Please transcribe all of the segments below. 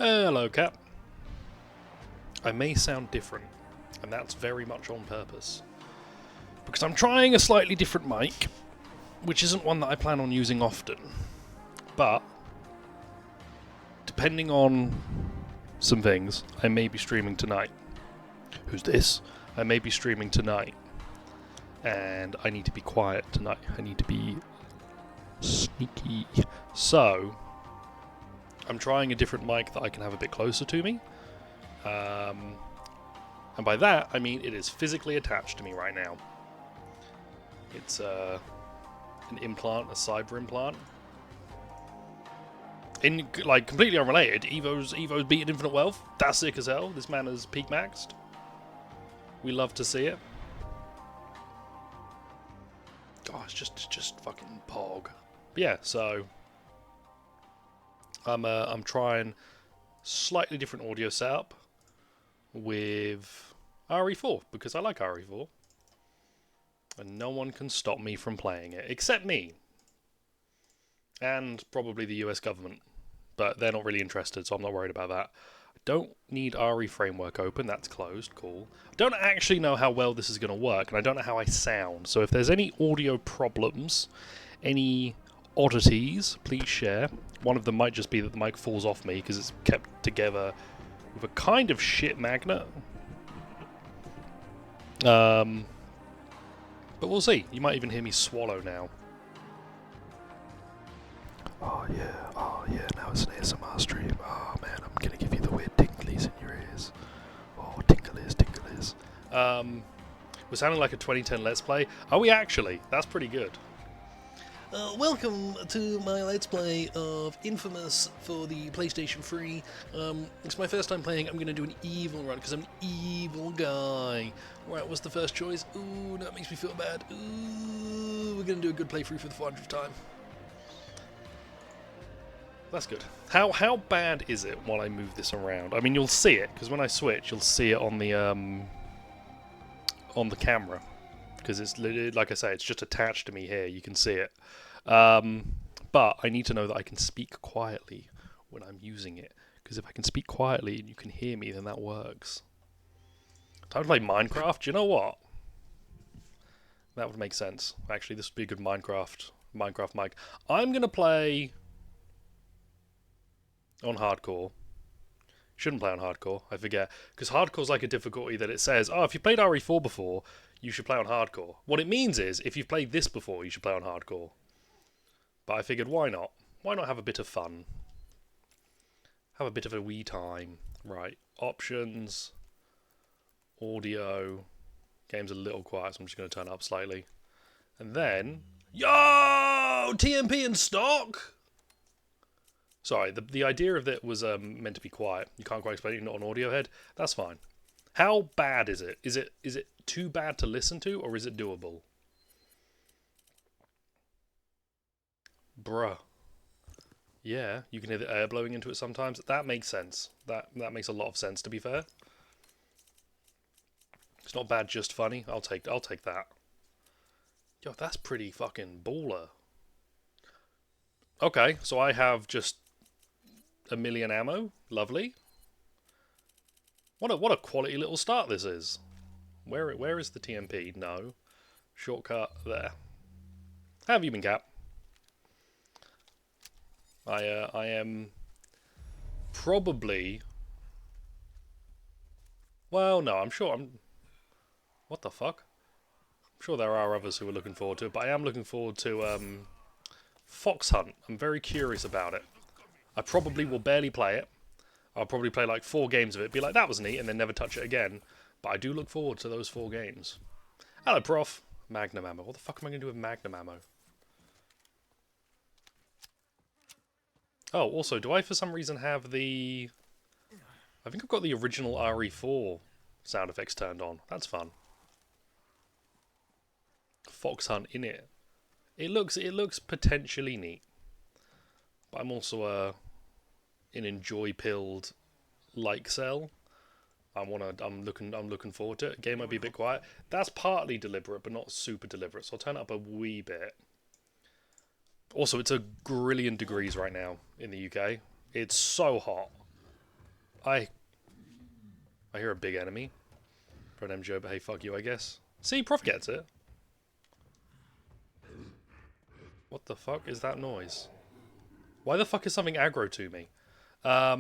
Hello, Cap. I may sound different, and that's very much on purpose. Because I'm trying a slightly different mic, which isn't one that I plan on using often. But, depending on some things, I may be streaming tonight. Who's this? I may be streaming tonight. And I need to be quiet tonight. I need to be sneaky. So, I'm trying a different mic that I can have a bit closer to me. And by that, I mean it is physically attached to me right now. It's an implant, a cyber implant. In like completely unrelated, Evo's beating Infinite Wealth. That's sick as hell. This man is peak maxed. We love to see it. God, it's just fucking pog. But yeah, so I'm trying slightly different audio setup with RE4 because I like RE4, and no one can stop me from playing it except me, and probably the US government, but they're not really interested, so I'm not worried about that. I don't need RE framework open, that's closed, cool. I don't actually know how well this is going to work, and I don't know how I sound, so if there's any audio problems, any oddities, please share. One of them might just be that the mic falls off me because it's kept together with a kind of shit magnet. But we'll see. You might even hear me swallow now. Oh yeah, now it's an ASMR stream. Oh man, I'm gonna give you the weird tinklies in your ears. Oh, tinklies. We're sounding like a 2010 Let's Play. Are we actually? That's pretty good. Welcome to my Let's Play of Infamous for the PlayStation 3. It's my first time playing. I'm going to do an evil run because I'm an evil guy. Right, what's the first choice? Ooh, that makes me feel bad. Ooh, we're going to do a good playthrough for the 400th time. That's good. How bad is it while I move this around? I mean, you'll see it, because when I switch, you'll see it on the camera. Because it's, like I say, it's just attached to me here. You can see it. But I need to know that I can speak quietly when I'm using it. Because if I can speak quietly and you can hear me, then that works. Time to play Minecraft? Do you know what? That would make sense. Actually, this would be a good Minecraft mic. I'm going to play on hardcore. Shouldn't play on hardcore, I forget. Because hardcore's like a difficulty that it says, oh, if you played RE4 before, you should play on hardcore. What it means is, if you've played this before, you should play on hardcore. But I figured, why not? Why not have a bit of fun? Have a bit of a wee time. Right, options, audio. Game's a little quiet, so I'm just going to turn it up slightly. And then, yo! TMP in stock? Sorry, the idea of it was meant to be quiet. You can't quite explain it, you're not an audio head. That's fine. How bad is it? Is it too bad to listen to, or is it doable? Bruh. Yeah, you can hear the air blowing into it sometimes. That makes sense. That makes a lot of sense, to be fair. It's not bad, just funny. I'll take that. Yo, that's pretty fucking baller. Okay, so I have just 1,000,000 ammo. Lovely. What a quality little start this is. Where is the TMP? No. Shortcut there. How have you been, Cap? I am probably... Well, no, I'm sure what the fuck? I'm sure there are others who are looking forward to it, but I am looking forward to Fox Hunt. I'm very curious about it. I probably will barely play it. I'll probably play like 4 games of it, be like, that was neat, and then never touch it again. But I do look forward to those 4 games. Hello, Prof. Magnum ammo. What the fuck am I going to do with Magnum ammo? Oh, also, do I for some reason have the... I think I've got the original RE4 sound effects turned on. That's fun. Fox Hunt in it. It looks potentially neat. But I'm also an enjoy-pilled like cell. I'm looking forward to it. Game might be a bit quiet. That's partly deliberate, but not super deliberate. So I'll turn it up a wee bit. Also, it's a grillion degrees right now in the UK. It's so hot. I hear a big enemy for an MGO, but hey, fuck you, I guess. See, Prof gets it. What the fuck is that noise? Why the fuck is something aggro to me? I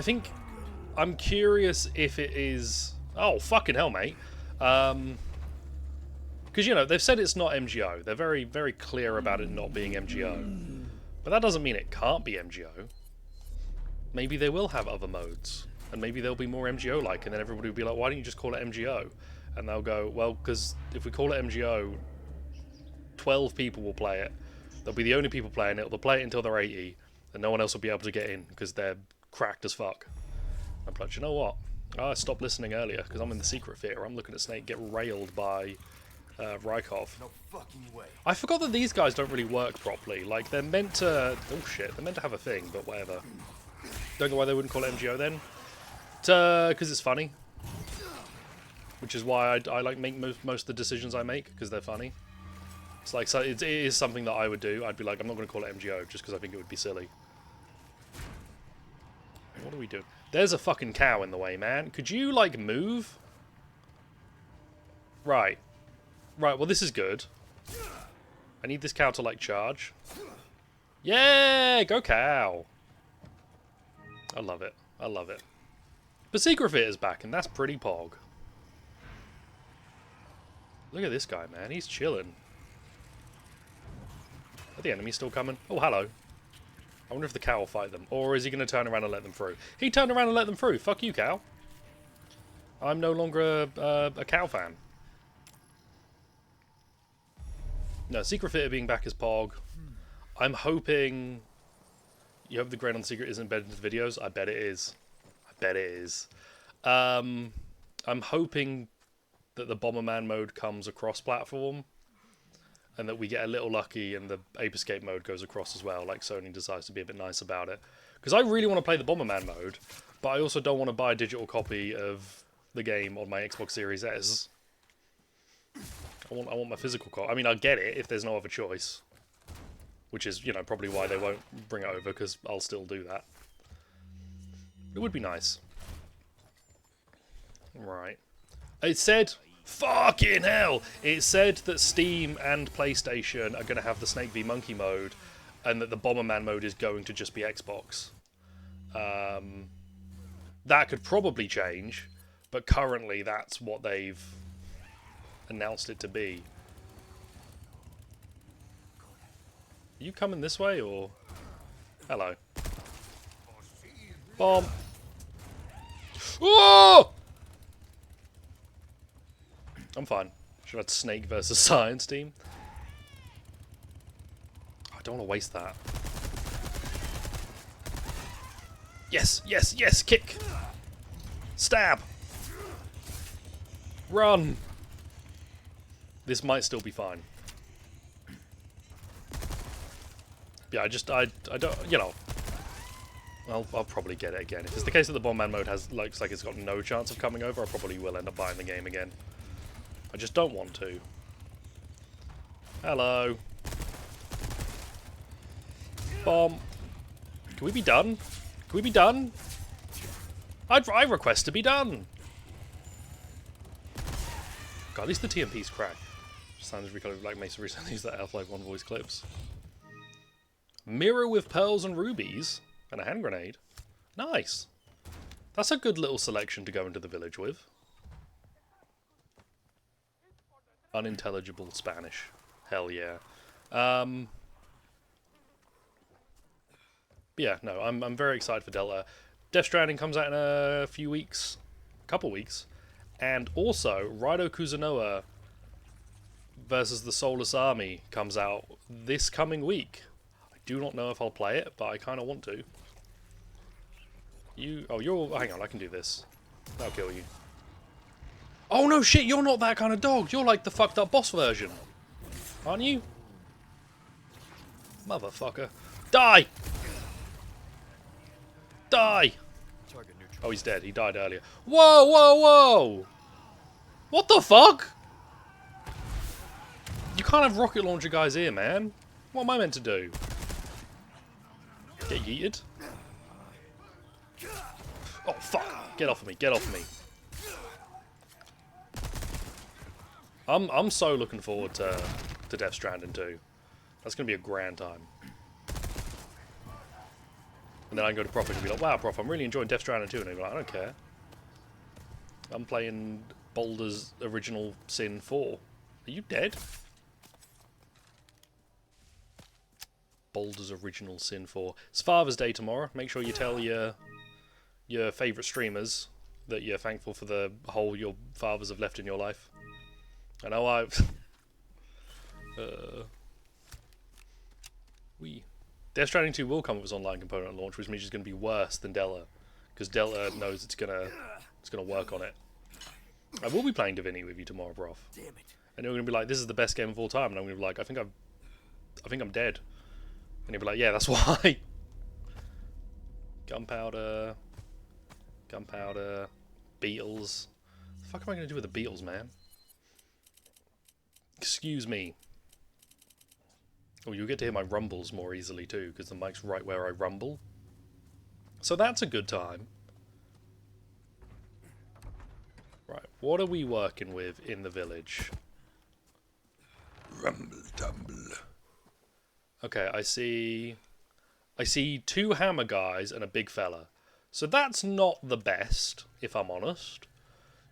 think I'm curious if it is. Oh fucking hell, mate. Because, you know, they've said it's not MGO. They're very, very clear about it not being MGO. But that doesn't mean it can't be MGO. Maybe they will have other modes. And maybe they'll be more MGO-like. And then everybody will be like, why don't you just call it MGO? And they'll go, well, because if we call it MGO, 12 people will play it. They'll be the only people playing it. They'll play it until they're 80. And no one else will be able to get in because they're cracked as fuck. I'm like, you know what? I stopped listening earlier because I'm in the secret theater. I'm looking at Snake get railed by Rykov. No fucking way. I forgot that these guys don't really work properly. Like, they're meant to... Oh, shit. They're meant to have a thing, but whatever. Don't know why they wouldn't call it MGO then. Because it's funny. Which is why I like make most of the decisions I make, because they're funny. It's like, so it is something that I would do. I'd be like, I'm not going to call it MGO, just because I think it would be silly. What do we do? There's a fucking cow in the way, man. Could you, like, move? Right. Right, well, this is good. I need this cow to, like, charge. Yeah! Go cow! I love it. I love it. But Secret Theater's back, and that's pretty pog. Look at this guy, man. He's chilling. Are the enemies still coming? Oh, hello. I wonder if the cow will fight them. Or is he going to turn around and let them through? He turned around and let them through. Fuck you, cow. I'm no longer a cow fan. No, Secret Theater being back as Pog. I'm hoping... You hope the grain on the secret isn't embedded into the videos? I bet it is. I bet it is. I'm hoping that the Bomberman mode comes across platform. And that we get a little lucky and the Ape Escape mode goes across as well. Like Sony decides to be a bit nice about it. Because I really want to play the Bomberman mode. But I also don't want to buy a digital copy of the game on my Xbox Series S. I want my physical copy. I mean, I'll get it if there's no other choice. Which is, you know, probably why they won't bring it over, because I'll still do that. It would be nice. Right. It said... Fucking hell! It said that Steam and PlayStation are going to have the Snake v Monkey mode, and that the Bomberman mode is going to just be Xbox. That could probably change, but currently that's what they've announced it to be. Are you coming this way, or... Hello. Bomb! Oh! I'm fine. Should I have Snake versus Science team? I don't want to waste that. Yes, yes, yes! Kick! Stab! Run! This might still be fine. Yeah, I don't, you know... I'll probably get it again. If it's the case that the Bomberman mode looks like it's got no chance of coming over, I probably will end up buying the game again. I just don't want to. Hello. Bomb. Can we be done? Can we be done? I request to be done. God, at least the TMP's crack. Sounds recorded like Mesa recently used that Half-Life 1 voice clips. Mirror with pearls and rubies. And a hand grenade. Nice. That's a good little selection to go into the village with. Unintelligible Spanish. Hell yeah. Yeah, no, I'm very excited for Delta. Death Stranding comes out in a few weeks. A couple weeks. And also, Raido Kuzunoa versus the Soulless Army comes out this coming week. I do not know if I'll play it, but I kind of want to. Hang on, I can do this. That'll kill you. Oh no shit, you're not that kind of dog. You're like the fucked up boss version. Aren't you? Motherfucker. Die! Die! Oh, he's dead. He died earlier. Whoa, whoa, whoa! What the fuck? You can't have rocket launcher guys here, man. What am I meant to do? yeeted. Oh, fuck. Get off of me. Get off of me. I'm so looking forward to Death Stranding 2. That's going to be a grand time. And then I can go to Prof and be like, wow, Prof, I'm really enjoying Death Stranding 2. And he'll be like, I don't care. I'm playing Boulder's Original Sin 4. Are you dead? Boulder's Original Sin 4. It's Father's Day tomorrow. Make sure you tell your favourite streamers that you're thankful for the hole your fathers have left in your life. I know I've... Death Stranding 2 will come with its online component at launch, which means it's going to be worse than Delta. Because Delta knows it's gonna work on it. I will be playing Divinity with you tomorrow, Prof. Damn it. And you're going to be like, this is the best game of all time. And I'm going to be like, I think I'm dead. And you'll be like, yeah, that's why. Gunpowder. Beatles. What the fuck am I going to do with the Beatles, man? Excuse me. Oh, you'll get to hear my rumbles more easily too, because the mic's right where I rumble. So that's a good time. Right, what are we working with in the village? Rumble tumble. Okay, I see 2 hammer guys and a big fella. So that's not the best, if I'm honest.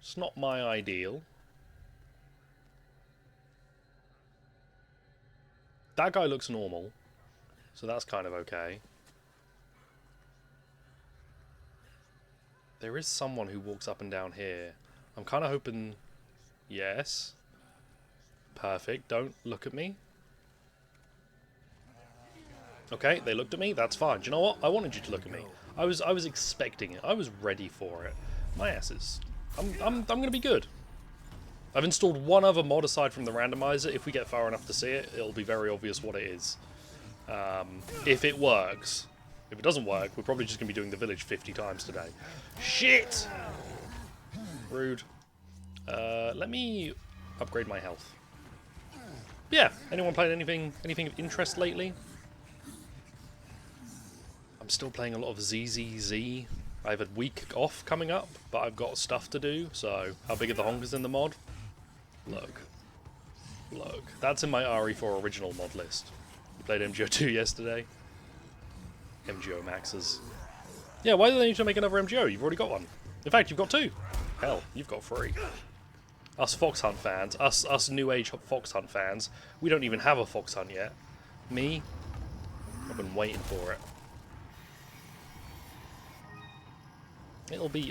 It's not my ideal. That guy looks normal, so that's kind of okay. There is someone who walks up and down here. I'm kind of hoping... Yes. Perfect. Don't look at me. Okay, they looked at me. That's fine. Do you know what? I wanted you to look at me. I was expecting it. I was ready for it. My ass is... I'm going to be good. I've installed one other mod aside from the randomiser. If we get far enough to see it, it'll be very obvious what it is. If it works. If it doesn't work, we're probably just going to be doing the village 50 times today. Shit! Rude. Let me upgrade my health. Yeah, anyone playing anything of interest lately? I'm still playing a lot of ZZZ. I have a week off coming up, but I've got stuff to do, so how big are the honkers in the mod? Look. That's in my RE4R original mod list. You played MGO2 yesterday? MGO maxes. Yeah, why do they need to make another MGO? You've already got one. In fact, you've got 2. Hell, you've got 3. Us Fox Hunt fans, us New Age Fox Hunt fans, we don't even have a Fox Hunt yet. Me? I've been waiting for it.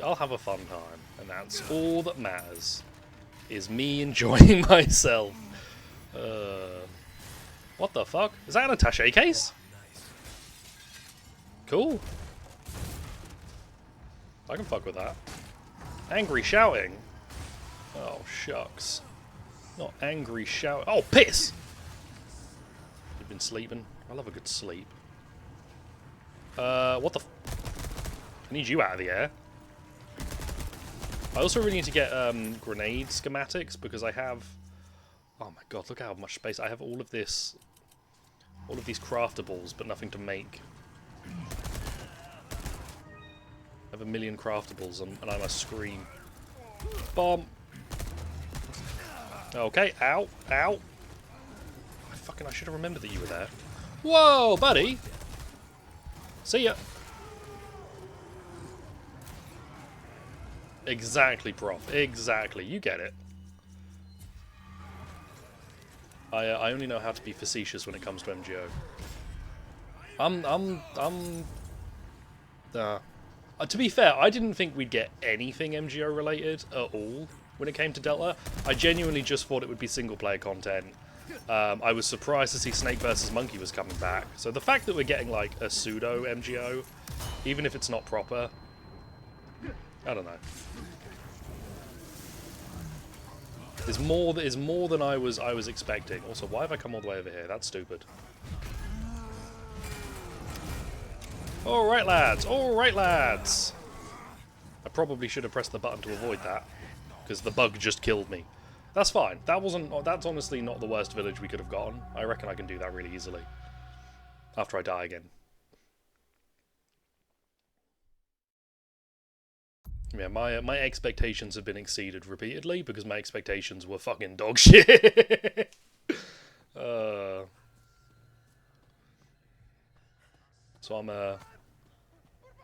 I'll have a fun time, and that's all that matters, is me enjoying myself. What the fuck? Is that an attaché case? Cool. I can fuck with that. Angry shouting? Oh, shucks. Not angry shout. Oh, piss! You've been sleeping? I love a good sleep. What the f... I need you out of the air. I also really need to get grenade schematics because I have... Oh my god, look how much space. I have all of these craftables, but nothing to make. I have a million craftables and I must scream. Bomb! Okay, ow, ow. I should have remembered that you were there. Whoa, buddy! See ya! Exactly, Prof. Exactly. You get it. I only know how to be facetious when it comes to MGO. To be fair, I didn't think we'd get anything MGO related at all when it came to Delta. I genuinely just thought it would be single player content. I was surprised to see Snake vs. Monkey was coming back. So the fact that we're getting like a pseudo MGO, even if it's not proper, I don't know. Is more than I was expecting. Also, why have I come all the way over here? That's stupid. Alright lads, alright lads. I probably should have pressed the button to avoid that, because the bug just killed me. That's fine. That's honestly not the worst village we could have gotten. I reckon I can do that really easily. After I die again. Yeah, my expectations have been exceeded repeatedly because my expectations were fucking dog shit. uh, so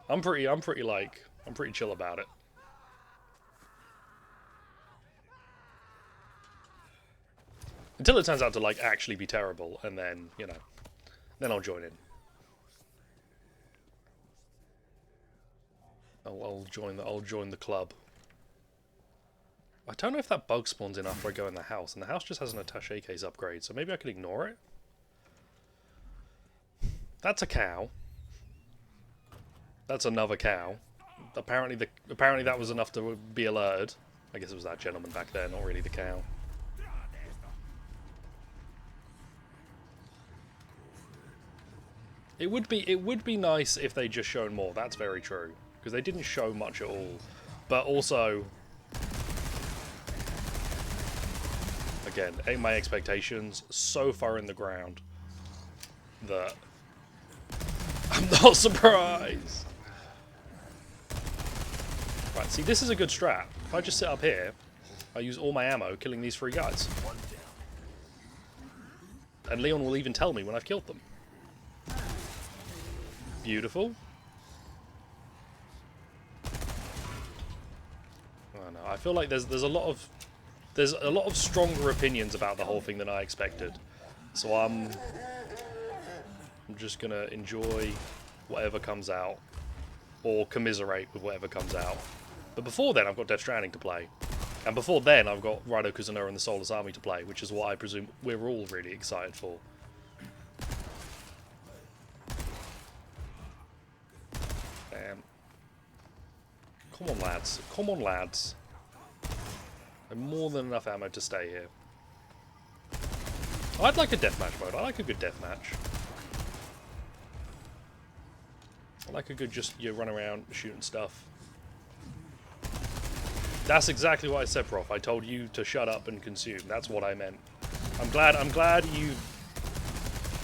I'm pretty chill about it. Until it turns out to like actually be terrible, and then then I'll join in. I'll join the club. I don't know if that bug spawns in after I go in the house, and the house just has an attaché case upgrade, so maybe I could ignore it. That's a cow. That's another cow. Apparently that was enough to be alerted. I guess it was that gentleman back there, not really the cow. It would be nice if they just shown more. That's very true, because they didn't show much at all. But also, again, my expectations so far in the ground that I'm not surprised. Right, see, this is a good strat. If I just sit up here, I use all my ammo killing these 3 guys. And Leon will even tell me when I've killed them. Beautiful. I don't know. I feel like there's a lot of stronger opinions about the whole thing than I expected. So I'm just gonna enjoy whatever comes out, or commiserate with whatever comes out. But before then, I've got Death Stranding to play, and before then, I've got Rando Kuzunoa and the Soulless Army to play, which is what I presume we're all really excited for. Damn. Come on, lads. Come on, lads. I have more than enough ammo to stay here. I'd like a deathmatch mode. I like a good deathmatch. I like a good just run around shooting stuff. That's exactly what I said, Prof. I told you to shut up and consume. That's what I meant. I'm glad you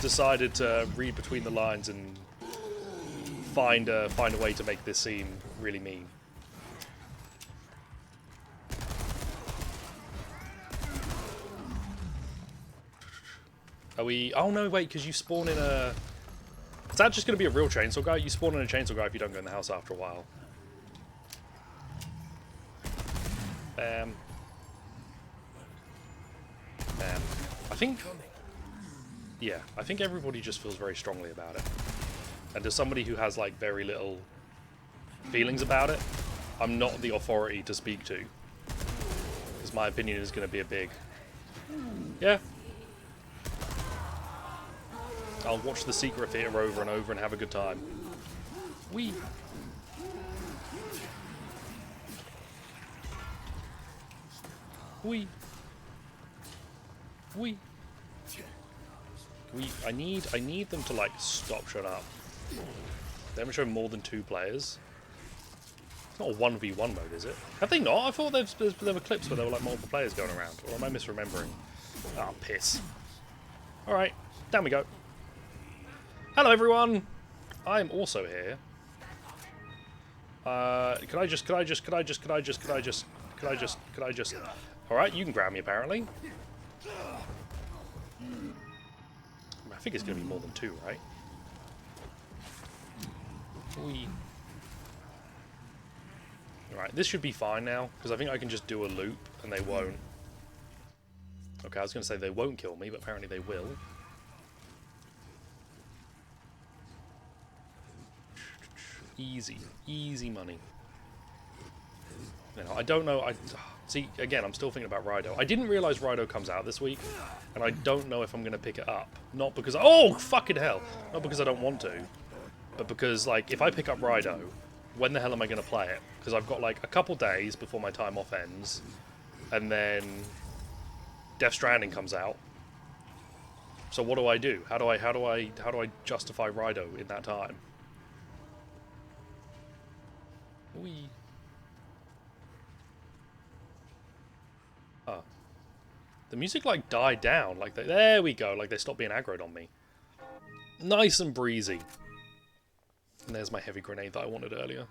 decided to read between the lines and find a way to make this seem really mean. Are we... Oh no, wait, because you spawn in a... Is that just going to be a real chainsaw guy? You spawn in a chainsaw guy if you don't go in the house after a while. Bam. Bam. I think... Yeah, I think everybody just feels very strongly about it. And as somebody who has, like, very little feelings about it, I'm not the authority to speak to. Because my opinion is going to be a big... Yeah. I'll watch The Secret Theater over and over and have a good time. Wee. Wee. Wee. I need them to like stop shut up. They haven't shown more than 2 players. It's not a 1v1 mode, is it? Have they not? I thought there were clips where there were like multiple players going around. Or am I misremembering? Ah, oh, piss. Alright, down we go. Hello everyone! I'm also here. Could I just... Alright, you can grab me apparently. I think it's going to be more than 2, right? Whee. Alright, this should be fine now, because I think I can just do a loop and they won't. Okay, I was going to say they won't kill me, but apparently they will. Easy. Easy money. You know, I don't know. See, again, I'm still thinking about Rando. I didn't realise Rando comes out this week, and I don't know if I'm going to pick it up. Not because... Oh, fucking hell! Not because I don't want to, but because, like, if I pick up Rando, when the hell am I going to play it? Because I've got, like, a couple days before my time off ends, and then Death Stranding comes out. So what do I do? How do I justify Rando in that time? Wee. Ah. The music, like, died down. Like, there we go. Like, they stopped being aggroed on me. Nice and breezy. And there's my heavy grenade that I wanted earlier.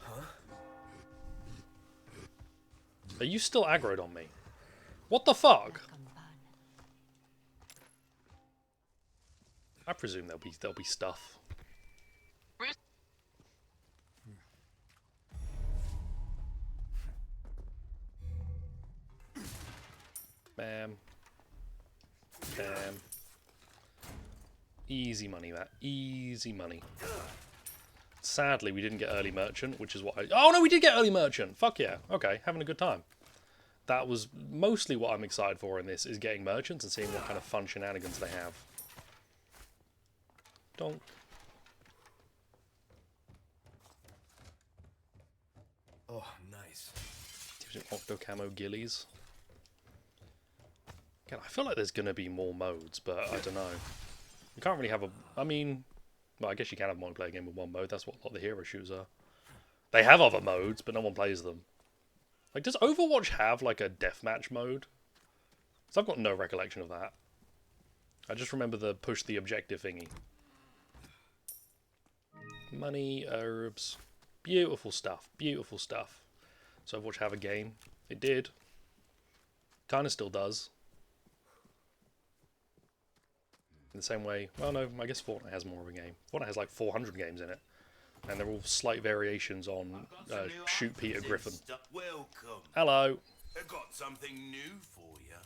Huh? Are you still aggroed on me? What the fuck? I presume there'll be stuff. Bam. Bam. Easy money, that. Easy money. Sadly, we didn't get early merchant, which is what I... Oh, no, we did get early merchant! Fuck yeah. Okay, having a good time. That was mostly what I'm excited for in this, is getting merchants and seeing what kind of fun shenanigans they have. Don't... Oh, nice. Using Octo Camo Gillies. Again, I feel like there's going to be more modes, but I don't know. You can't really have a... I mean... Well, I guess you can have a multiplayer game with one mode. That's what a lot of the hero shooters are. They have other modes, but no one plays them. Like, does Overwatch have, like, a deathmatch mode? Because I've got no recollection of that. I just remember the push the objective thingy. Money, herbs. Beautiful stuff. Beautiful stuff. So Overwatch have a game. It did. Kind of still does. In the same way... Well, no, I guess Fortnite has more of a game. Fortnite has like 400 games in it. And they're all slight variations on Shoot Peter Griffin. Welcome. Hello. I got something new for you.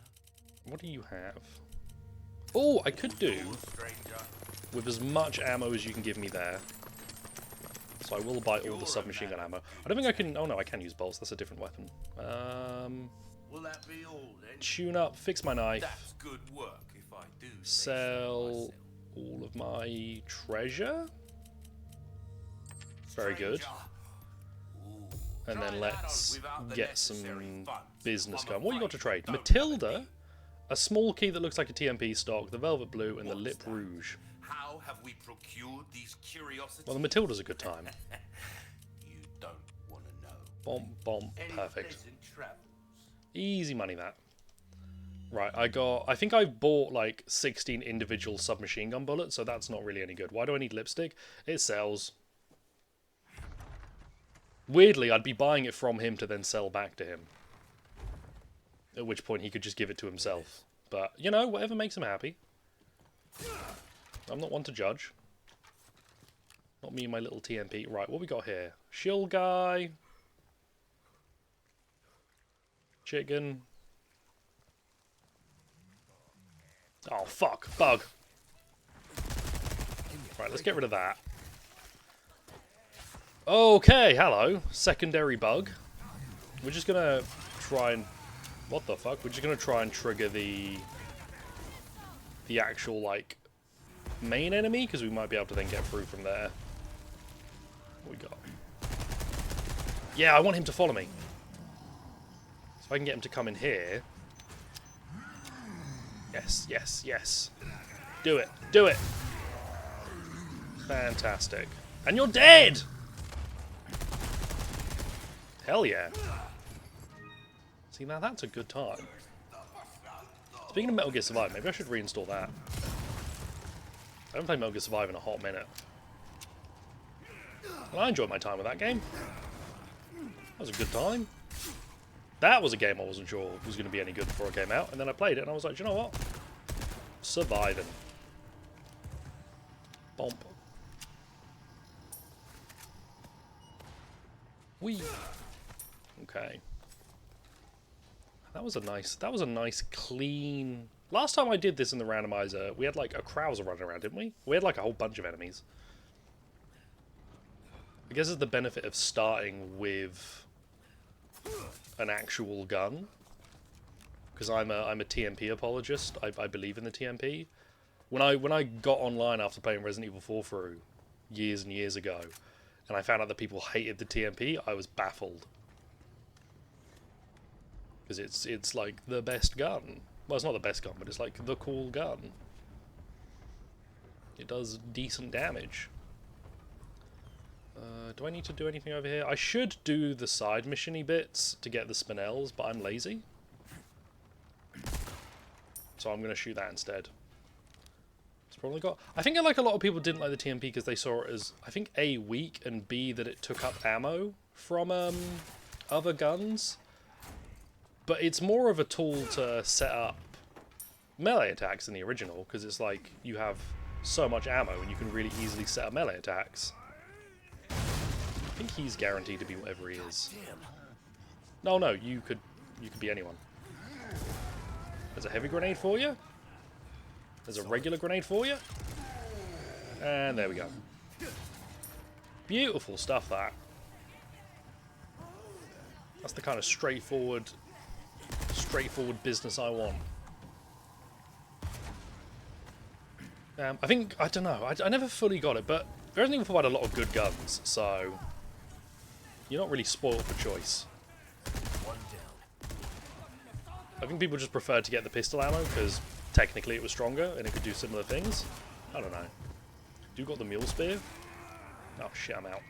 What do you have? Oh, I could do with as much ammo as you can give me there. So I will buy all the submachine gun ammo. I don't think I can... Oh no, I can use bolts. That's a different weapon. Will that be all then? Tune up, fix my knife. That's good work if I do. Sell all of my treasure. Very good. And then let's get some business going. What you got to trade? Matilda, a small key that looks like a TMP stock, the Velvet Blue, and the Lip Rouge. How have we procured these curiosities? Well, the Matilda's a good time. You don't want to know. Bomb, bomb, perfect. Pleasant travels. Easy money, that. Right, I think I've bought like 16 individual submachine gun bullets, so that's not really any good. Why do I need lipstick? It sells. Weirdly, I'd be buying it from him to then sell back to him. At which point he could just give it to himself. But, you know, whatever makes him happy. I'm not one to judge. Not me and my little TMP. Right, what we got here? Shield guy. Chicken. Oh, fuck. Bug. Right, let's get rid of that. Okay, hello. Secondary bug. We're just gonna try and... What the fuck? We're just gonna try and trigger the actual, like, main enemy, because we might be able to then get through from there. What we got? Yeah, I want him to follow me. So if I can get him to come in here... Yes, yes, yes. Do it. Do it. Fantastic. And you're dead! Hell yeah. See, now that's a good time. Speaking of Metal Gear Survive, maybe I should reinstall that. I haven't played Metal Gear Survive in a hot minute. Well, I enjoyed my time with that game. That was a good time. That was a game I wasn't sure was going to be any good before it came out, and then I played it and I was like, do you know what? Surviving. Bomb. Whee! Okay. That was a nice clean... Last time I did this in the randomizer, we had like a Krauser running around, didn't we? We had like a whole bunch of enemies. I guess it's the benefit of starting with an actual gun. Because I'm a TMP apologist. I believe in the TMP. When I got online after playing Resident Evil 4 through years and years ago, and I found out that people hated the TMP, I was baffled. Because it's like the best gun. Well, it's not the best gun, but it's like the cool gun. It does decent damage. Do I need to do anything over here? I should do the side mission-y bits to get the spinels, but I'm lazy. So I'm going to shoot that instead. It's probably got... I think like a lot of people didn't like the TMP because they saw it as, I think, A, weak, and B, that it took up ammo from other guns. But it's more of a tool to set up melee attacks in the original, because it's like you have so much ammo and you can really easily set up melee attacks. I think he's guaranteed to be whatever he is. No, you could be anyone. There's a heavy grenade for you. There's a regular grenade for you. And there we go. Beautiful stuff, that. That's the kind of straightforward business I want. I think, I don't know, I never fully got it, but Resident Evil provided a lot of good guns, so you're not really spoiled for choice. I think people just preferred to get the pistol ammo, because technically it was stronger, and it could do similar things. I don't know. You got the mule spear? Oh shit, I'm out.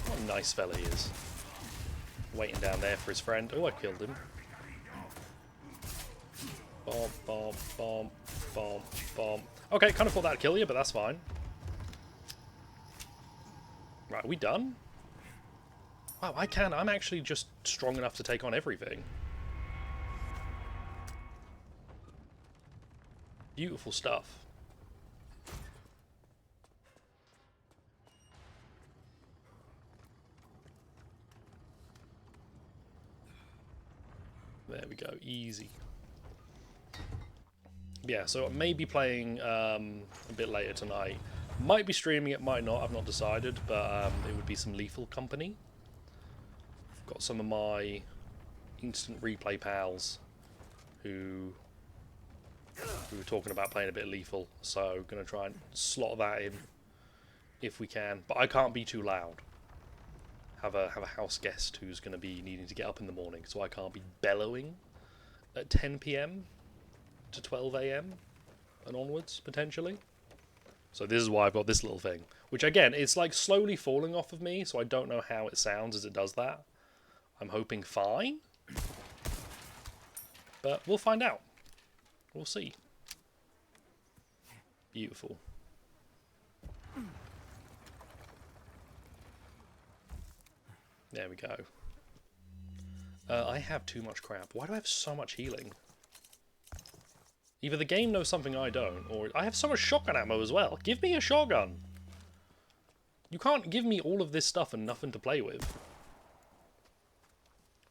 What a nice fella he is. Waiting down there for his friend. Oh, I killed him. Bomb, bomb, bomb, bomb, bomb. Okay, kind of thought that'd kill you, but that's fine. Right, are we done? Wow, I'm actually just strong enough to take on everything. Beautiful stuff. There we go, easy. Yeah, so I may be playing a bit later tonight. Might be streaming it, might not, I've not decided, but it would be some Lethal Company. I've got some of my instant replay pals who were talking about playing a bit of Lethal, so gonna try and slot that in if we can. But I can't be too loud. Have a house guest who's going to be needing to get up in the morning, so I can't be bellowing at 10 PM to 12 AM and onwards, potentially. So this is why I've got this little thing, which again, it's like slowly falling off of me, so I don't know how it sounds as it does that. I'm hoping fine, but we'll find out. We'll see. Beautiful. There we go. I have too much crap. Why do I have so much healing? Either the game knows something I don't, or I have so much shotgun ammo as well. Give me a shotgun! You can't give me all of this stuff and nothing to play with.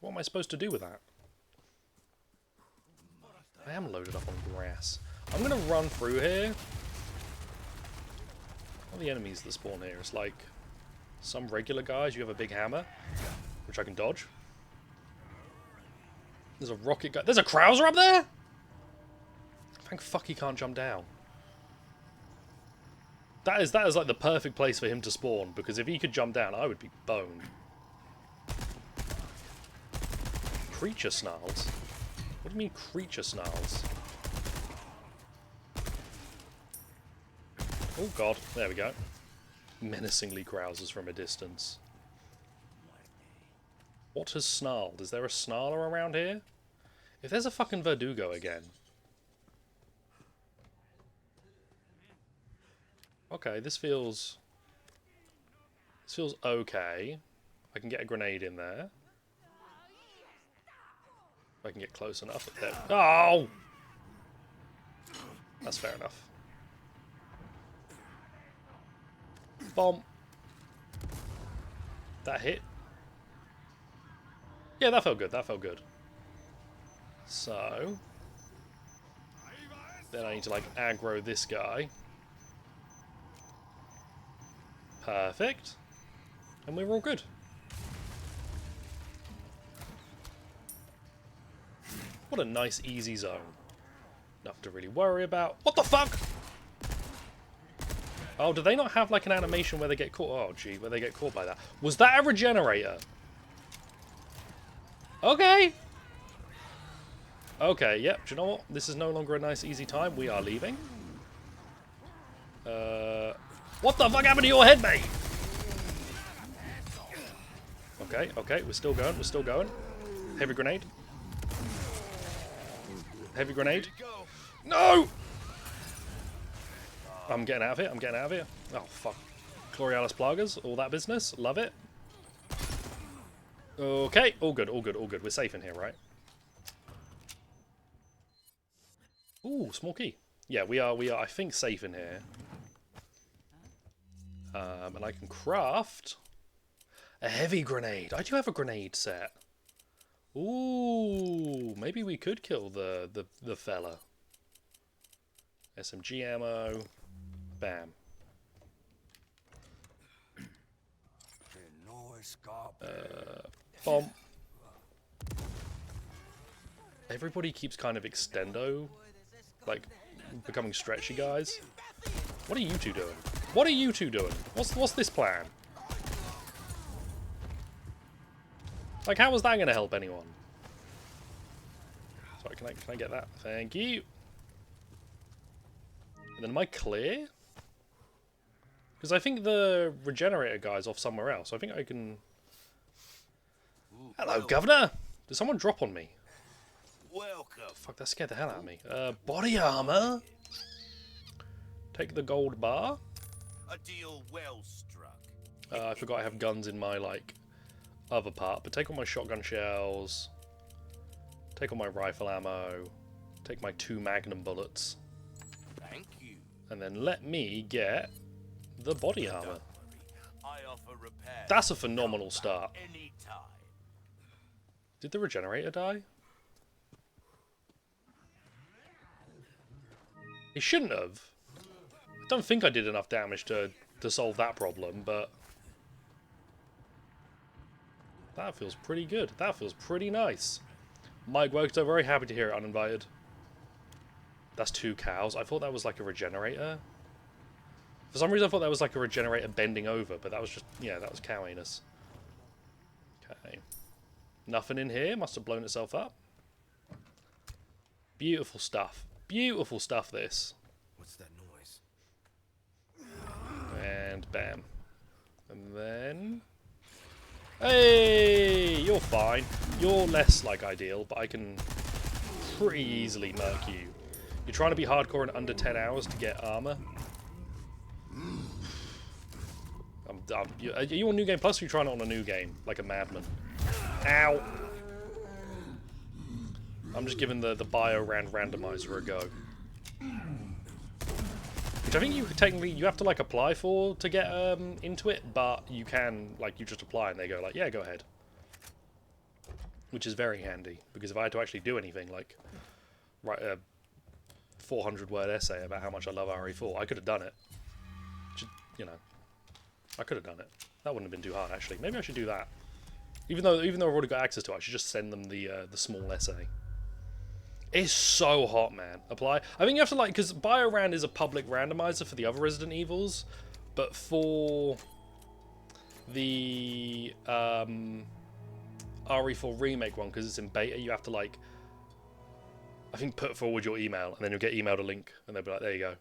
What am I supposed to do with that? I am loaded up on grass. I'm gonna run through here. What are the enemies that spawn here? It's like some regular guys. You have a big hammer, which I can dodge. There's a rocket guy. There's a Krauser up there? Thank fuck he can't jump down. That is like the perfect place for him to spawn, because if he could jump down, I would be boned. Creature snarls? What do you mean creature snarls? Oh god, there we go. Menacingly Krausers from a distance. What has snarled? Is there a snarler around here? If there's a fucking Verdugo again. Okay, this feels okay. I can get a grenade in there. If I can get close enough. There. Oh! That's fair enough. Bomb. That hit. Yeah, that felt good. That felt good. So then I need to like aggro this guy. Perfect. And we're all good. What a nice easy zone. Nothing to really worry about. What the fuck? Oh, do they not have like an animation where they get caught? Oh, gee, where they get caught by that. Was that a regenerator? Okay. Okay, yep. Do you know what? This is no longer a nice, easy time. We are leaving. What the fuck happened to your head, mate? Okay, okay. We're still going. We're still going. Heavy grenade. Heavy grenade. No! I'm getting out of here. I'm getting out of here. Oh, fuck. Chlorialis Plagas. All that business. Love it. Okay, all good, all good, all good. We're safe in here, right? Ooh, small key. Yeah, we are, I think, safe in here. And I can craft a heavy grenade. I do have a grenade set. Ooh, maybe we could kill the fella. SMG ammo. Bam. Bomb. Everybody keeps kind of extendo, like becoming stretchy guys. What are you two doing? What are you two doing? What's this plan? Like, how was that going to help anyone? Sorry, can I get that? Thank you. And then am I clear? Because I think the regenerator guy's off somewhere else. So I think I can... Hello, Governor! Did someone drop on me? Welcome. Fuck, that scared the hell out of me. Body armor. Take the gold bar. A deal well struck. I forgot I have guns in my, like, other part. But take all my shotgun shells. Take all my rifle ammo. Take my 2 magnum bullets. Thank you. And then let me get the body armor. I offer repair. That's a phenomenal start. Anytime. Did the regenerator die? He shouldn't have. I don't think I did enough damage to solve that problem, but... That feels pretty good. That feels pretty nice. Mike Workster, very happy to hear it uninvited. That's 2 cows. I thought that was like a regenerator. For some reason I thought that was like a regenerator bending over, but that was just... Yeah, that was cow anus. Okay. Nothing in here. Must have blown itself up. Beautiful stuff. Beautiful stuff, this. What's that noise? And bam. And then... Hey! You're fine. You're less, like, ideal, but I can pretty easily murk you. You're trying to be hardcore in under 10 hours to get armor? Are you on New Game Plus or are you trying it on a new game? Like a madman? Ow! I'm just giving the RE4R Randomiser a go. Which I think you technically, you have to like apply for to get into it, but you can, like, you just apply and they go like, yeah, go ahead. Which is very handy, because if I had to actually do anything, like write a 400-word essay about how much I love RE4, I could have done it. Just, you know, I could have done it. That wouldn't have been too hard, actually. Maybe I should do that. Even though I've already got access to it, I should just send them the small essay. It's so hot, man. Apply. I think you have to, like, because RE4R is a public randomizer for the other Resident Evils, but for the RE4 remake one, because it's in beta, you have to, like, I think put forward your email, and then you'll get emailed a link, and they'll be like, there you go.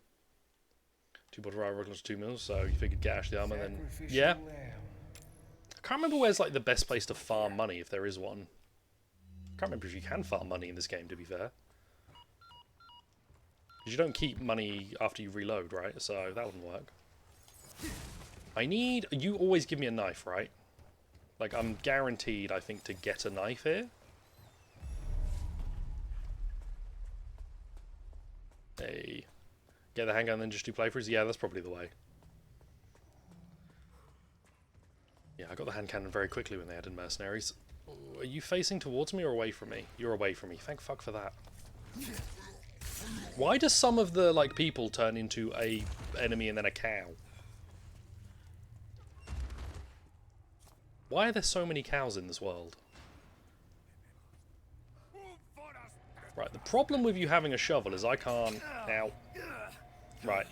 2 bottle RE4R 2 mils, so you figured get Ashley armor, then yeah. I can't remember where's, like, the best place to farm money, if there is one. I can't remember if you can farm money in this game, to be fair. Because you don't keep money after you reload, right? So that wouldn't work. I need... You always give me a knife, right? Like, I'm guaranteed, I think, to get a knife here. Hey. Get the handgun and then just do playthroughs? Yeah, that's probably the way. Yeah, I got the hand cannon very quickly when they added mercenaries. Are you facing towards me or away from me? You're away from me. Thank fuck for that. Why does some of the, like, people turn into a enemy and then a cow? Why are there so many cows in this world? Right, the problem with you having a shovel is I can't... Ow. Right.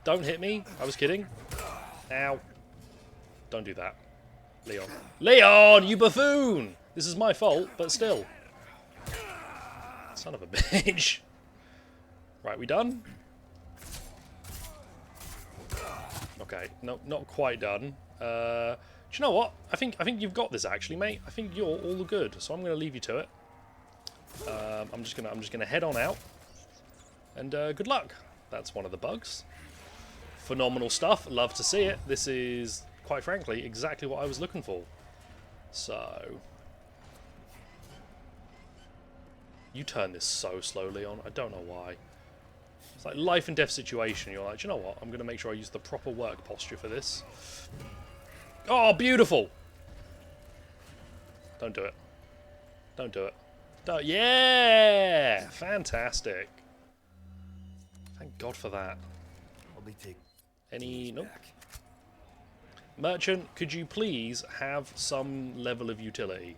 Don't hit me. I was kidding. Ow. Don't do that. Leon. Leon, you buffoon! This is my fault, but still. Son of a bitch. Right, we done? Okay, no, not quite done. Do you know what? I think you've got this actually, mate. I think you're all good, so I'm gonna leave you to it. I'm just gonna head on out. And good luck. That's one of the bugs. Phenomenal stuff. Love to see it. This is, quite frankly, exactly what I was looking for. So, You turn this so slowly on. I don't know why. It's like life and death situation. You're like, do you know what? I'm going to make sure I use the proper work posture for this. Oh, beautiful! Don't do it. Don't do it. Don't. Yeah! Fantastic. Thank God for that. I'll be taking Any... Nope. Merchant, could you please have some level of utility?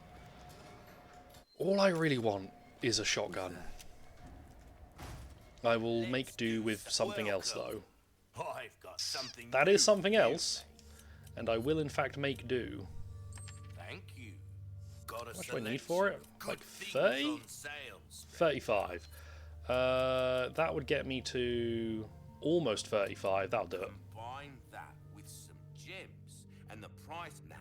All I really want is a shotgun. I will make do with something else, though. I've got something That is something else, and I will in fact make do. Thank you. Got How much do I need for it? Like 30? 35. That would get me to almost 35. That'll do it. Combine that with some gems, and the price now.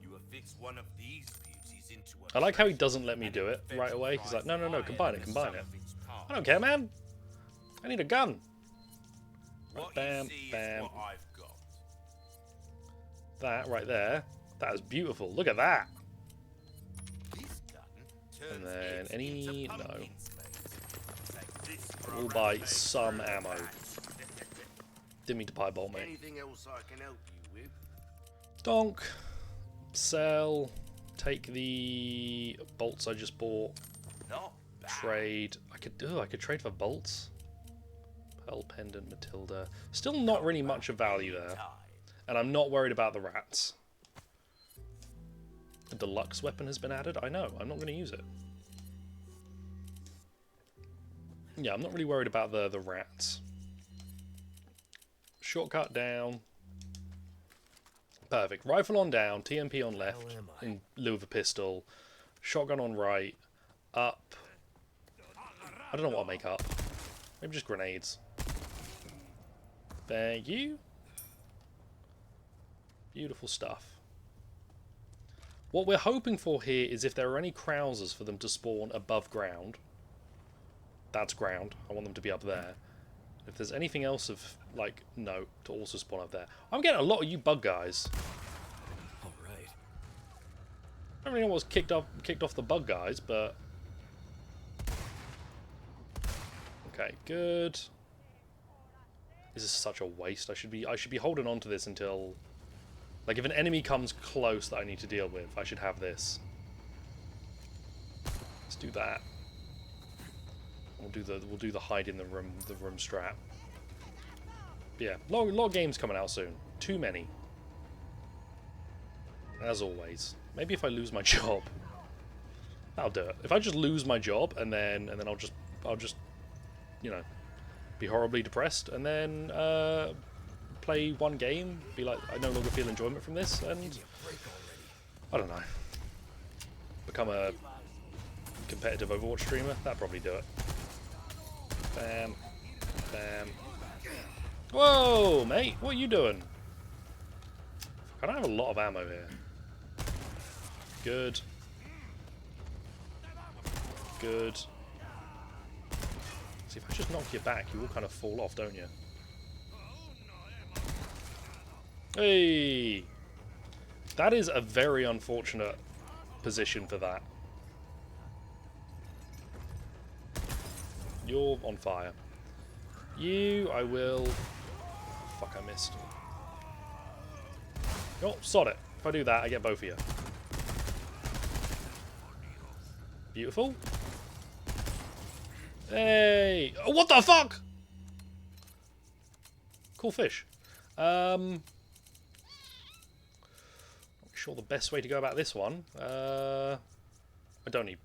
You have fixed one of these beauties into a. I like how he doesn't let me do it right away. He's like, no, no, no, combine it, combine it. I don't care, man. I need a gun. Right, bam, bam. That right there. That is beautiful. Look at that. And then any... No. We'll buy some ammo. Didn't mean to buy bolt, mate. Anything else I can help you with? Donk. Sell. Take the bolts I just bought. Not bad. Trade. I could trade for bolts. Pearl Pendant, Matilda. Still not really much of value there. And I'm not worried about the rats. The deluxe weapon has been added. I know. I'm not going to use it. Yeah, I'm not really worried about the rats. Shortcut down. Perfect. Rifle on down. TMP on left. In lieu of a pistol. Shotgun on right. Up. I don't know what I'll make up. Maybe just grenades. Thank you. Beautiful stuff. What we're hoping for here is if there are any Krausers for them to spawn above ground. That's ground. I want them to be up there. If there's anything else of, like, note to also spawn up there. I'm getting a lot of you bug guys. Alright. I don't really know what's kicked off the bug guys, but... Okay, good. This is such a waste. I should be holding on to this until... Like, if an enemy comes close that I need to deal with, I should have this. Let's do that. We'll do the hide in the room strat. But yeah, lot of games coming out soon. Too many. As always. Maybe if I lose my job. That'll do it. If I just lose my job and then I'll just you know, be horribly depressed and then play one game, be like, I no longer feel enjoyment from this, and I don't know, become a competitive Overwatch streamer. That'd probably do it. Bam, bam. Whoa, mate, what are you doing? I don't have a lot of ammo here. Good. Good. See, if I just knock you back, you will kind of fall off, don't you? Hey! That is a very unfortunate position for that. You're on fire. You, I will... Fuck, I missed. Oh, sod it. If I do that, I get both of you. Beautiful. Hey! Oh, what the fuck? Cool fish. I'm sure the best way to go about this one. I don't need...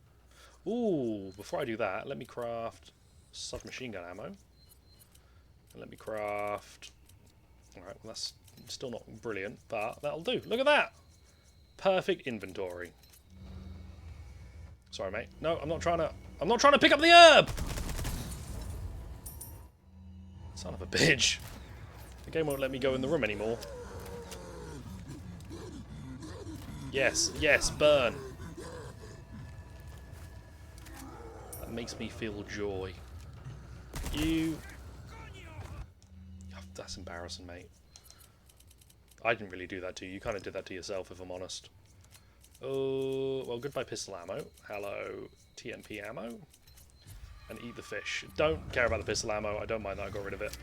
Ooh, before I do that, let me craft submachine gun ammo. And let me craft... Alright, well that's still not brilliant, but that'll do. Look at that! Perfect inventory. Sorry, mate. No, I'm not trying to pick up the herb! Son of a bitch. The game won't let me go in the room anymore. Yes, yes, burn. That makes me feel joy. You... Oh, that's embarrassing, mate. I didn't really do that to you. You kind of did that to yourself, if I'm honest. Oh, well, goodbye pistol ammo. Hello, TNP ammo. And eat the fish. Don't care about the pistol ammo. I don't mind that. I got rid of it.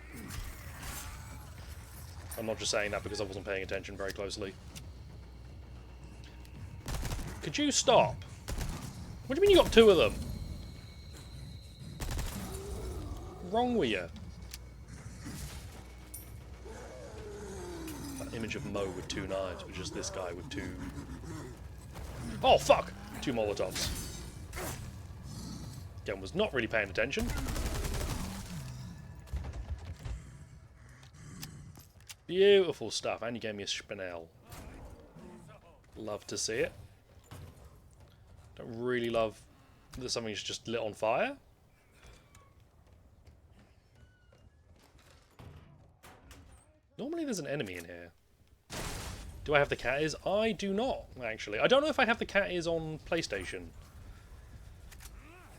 I'm not just saying that because I wasn't paying attention very closely. Could you stop? What do you mean you got two of them? What's wrong with you? That image of Mo with two knives, with just this guy with two... Oh, fuck! Two Molotovs. Again, was not really paying attention. Beautiful stuff. And you gave me a spinel. Love to see it. Don't really love that something's just lit on fire. Normally there's an enemy in here. Do I have the cat ears? I do not, actually. I don't know if I have the cat ears on PlayStation.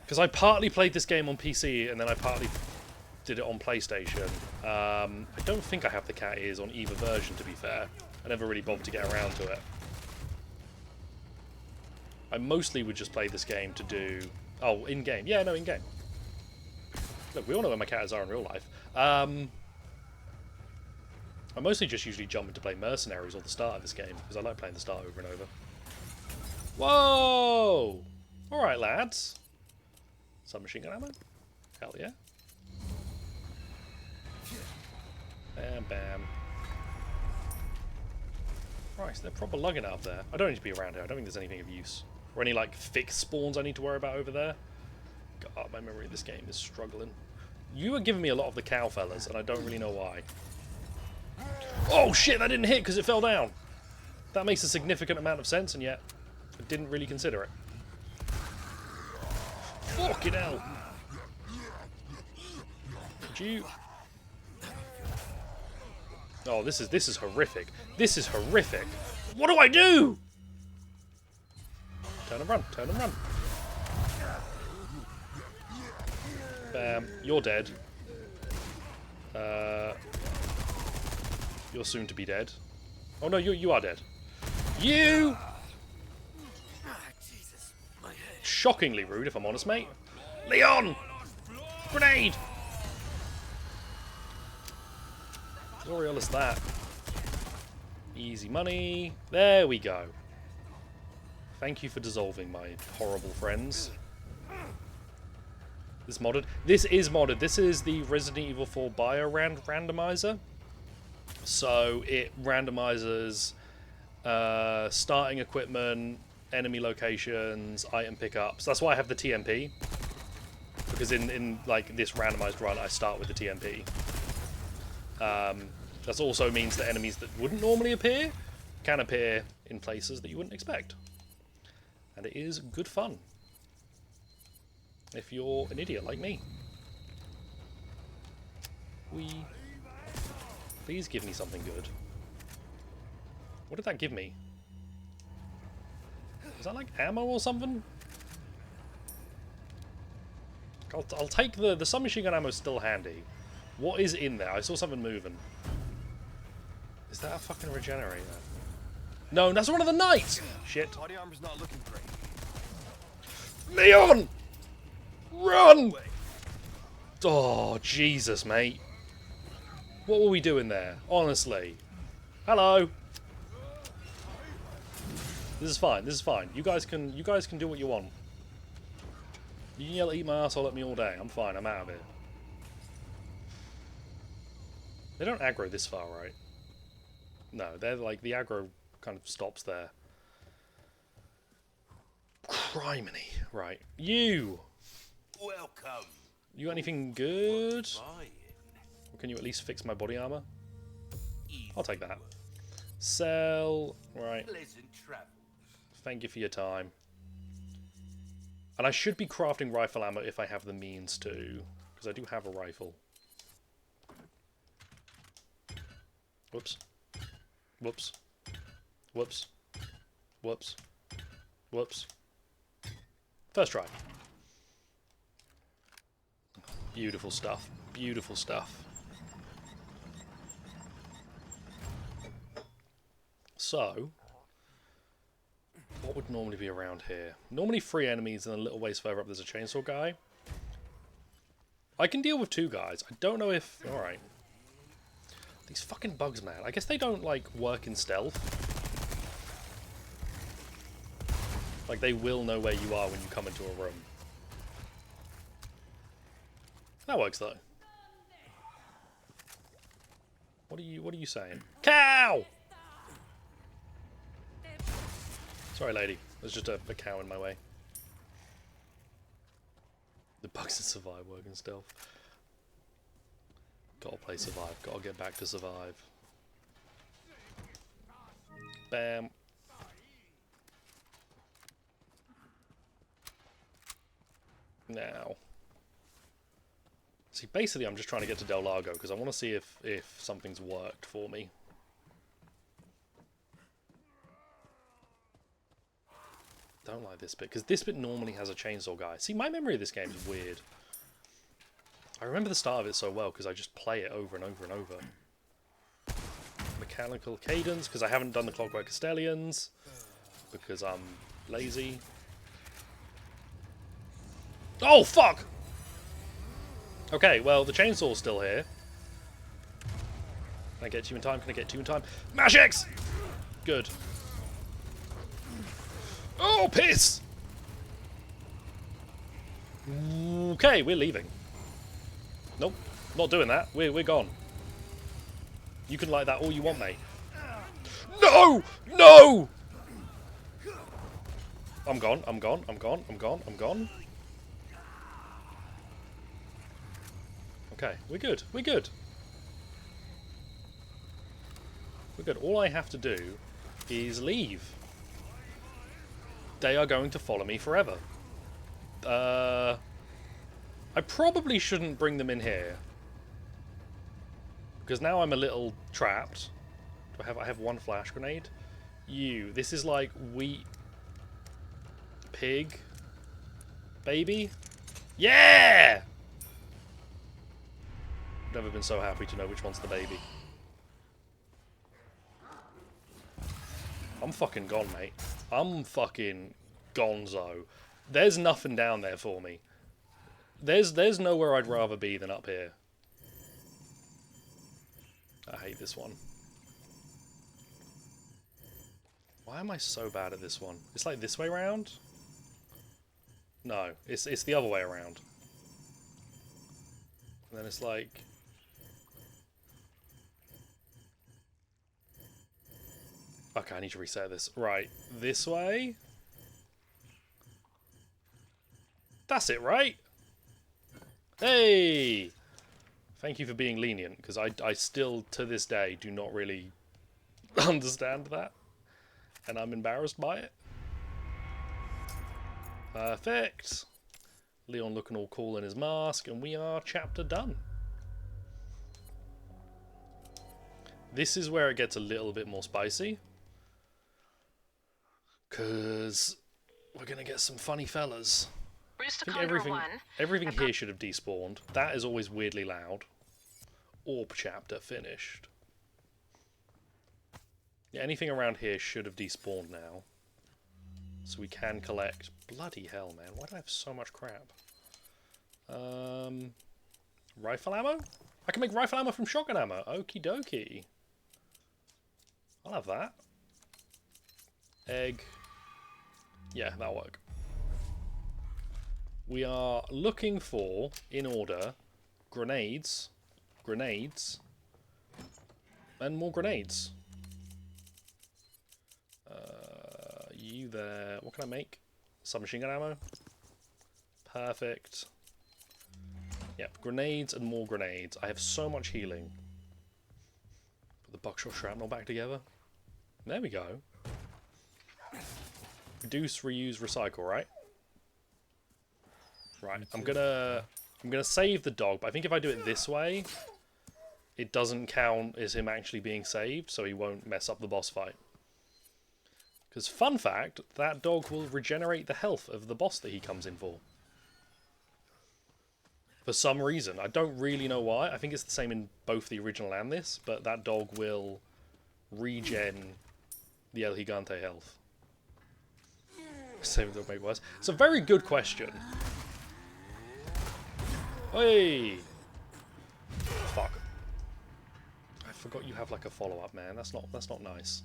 Because I partly played this game on PC and then I partly did it on PlayStation. I don't think I have the cat ears on either version, to be fair. I never really bothered to get around to it. I mostly would just play this game to do... Oh, in-game. Yeah, no, in-game. Look, we all know where my cat ears are in real life. I mostly just usually jump into play Mercenaries or the start of this game, because I like playing the start over and over. Whoa! Alright, lads. Submachine gun ammo? Hell yeah. Bam, bam. Christ, they're proper lugging out there. I don't need to be around here. I don't think there's anything of use. Or any, like, fixed spawns I need to worry about over there. God, my memory of this game is struggling. You are giving me a lot of the cow fellas, and I don't really know why. Oh, shit, that didn't hit because it fell down. That makes a significant amount of sense, and yet I didn't really consider it. Fucking hell. Could you... Oh, this is horrific. This is horrific. What do I do? Turn and run. Turn and run. Bam. You're dead. You're soon to be dead. Oh no, you are dead. You! Shockingly rude, if I'm honest, mate. Leon! Grenade! Glorious that. Easy money. There we go. Thank you for dissolving, my horrible friends. This modded? This is modded. This is the Resident Evil 4 Randomiser. So it randomizes starting equipment, enemy locations, item pickups. That's why I have the TMP. Because in like this randomized run, I start with the TMP. That also means that enemies that wouldn't normally appear can appear in places that you wouldn't expect. And it is good fun. If you're an idiot like me. Please give me something good. What did that give me? Is that like ammo or something? I'll take the submachine gun ammo, is still handy. What is in there? I saw something moving. Is that a fucking regenerator? No, that's one of the knights! Shit. Body armor's not looking great. Leon! Run! Oh, Jesus, mate. What were we doing there? Honestly. Hello. This is fine. This is fine. You guys can do what you want. You can yell, eat my asshole at me all day. I'm fine. I'm out of it. They don't aggro this far, right? No, they're like, the aggro kind of stops there. Criminy. Right. You! Welcome. You got anything good? Buying. Or can you at least fix my body armor? Easy. I'll take that. Sell. Right. Pleasant travel. Thank you for your time. And I should be crafting rifle ammo if I have the means to. Because I do have a rifle. Whoops. Whoops. Whoops. Whoops. Whoops. First try. Beautiful stuff. Beautiful stuff. So, what would normally be around here? Normally 3 enemies, and a little ways further up there's a chainsaw guy. I can deal with 2 guys. I don't know if... Alright. These fucking bugs, man. I guess they don't, like, work in stealth. Like, they will know where you are when you come into a room. That works, though. What are you saying? Cow! Sorry, lady. There's just a cow in my way. The bugs that survive work in stealth. Gotta play survive. Gotta get back to survive. Bam. Now. See, basically I'm just trying to get to Del Lago because I want to see if something's worked for me. Don't like this bit, because this bit normally has a chainsaw guy. See, my memory of this game is weird. I remember the start of it so well, because I just play it over and over and over. Mechanical cadence, because I haven't done the Clockwork Castellians, because I'm lazy. Oh, fuck! Okay, well, the chainsaw's still here. Can I get to you in time? Can I get to you in time? Mash X! Good. Oh, piss! Okay, we're leaving. Nope, not doing that. We're gone. You can like that all you want, mate. No! No! I'm gone, I'm gone, I'm gone, I'm gone, I'm gone. Okay, we're good, we're good. We're good. All I have to do is leave. They are going to follow me forever. I probably shouldn't bring them in here. Because now I'm a little trapped. Do I have 1 flash grenade? This is like wheat... Pig... Baby? Yeah! Never been so happy to know which one's the baby. I'm fucking gone, mate. I'm fucking gonzo. There's nothing down there for me. There's nowhere I'd rather be than up here. I hate this one. Why am I so bad at this one? It's like this way around? No, it's the other way around. And then it's like... Okay, I need to reset this. Right, this way? That's it, right? Hey! Thank you for being lenient, because I still, to this day, do not really understand that. And I'm embarrassed by it. Perfect. Leon looking all cool in his mask, and we are chapter done. This is where it gets a little bit more spicy. Because we're going to get some funny fellas. I think everything here should have despawned. That is always weirdly loud. Orb chapter finished. Yeah, anything around here should have despawned now. So we can collect... Bloody hell, man. Why do I have so much crap? Rifle ammo? I can make rifle ammo from shotgun ammo. Okie dokie. I'll have that. Egg. Yeah, that'll work. We are looking for, in order, grenades, and more grenades. You there. What can I make? Submachine gun ammo. Perfect. Yep, grenades and more grenades. I have so much healing. Put the buckshot shrapnel back together. There we go. Reduce, reuse, recycle, right? Right, I'm gonna save the dog, but I think if I do it this way, it doesn't count as him actually being saved, so he won't mess up the boss fight. Because, fun fact, that dog will regenerate the health of the boss that he comes in for. For some reason. I don't really know why. I think it's the same in both the original and this, but that dog will regen the El Gigante health. Same don't make worse. It's a very good question. Hey! Fuck. I forgot you have like a follow-up, man. That's not nice.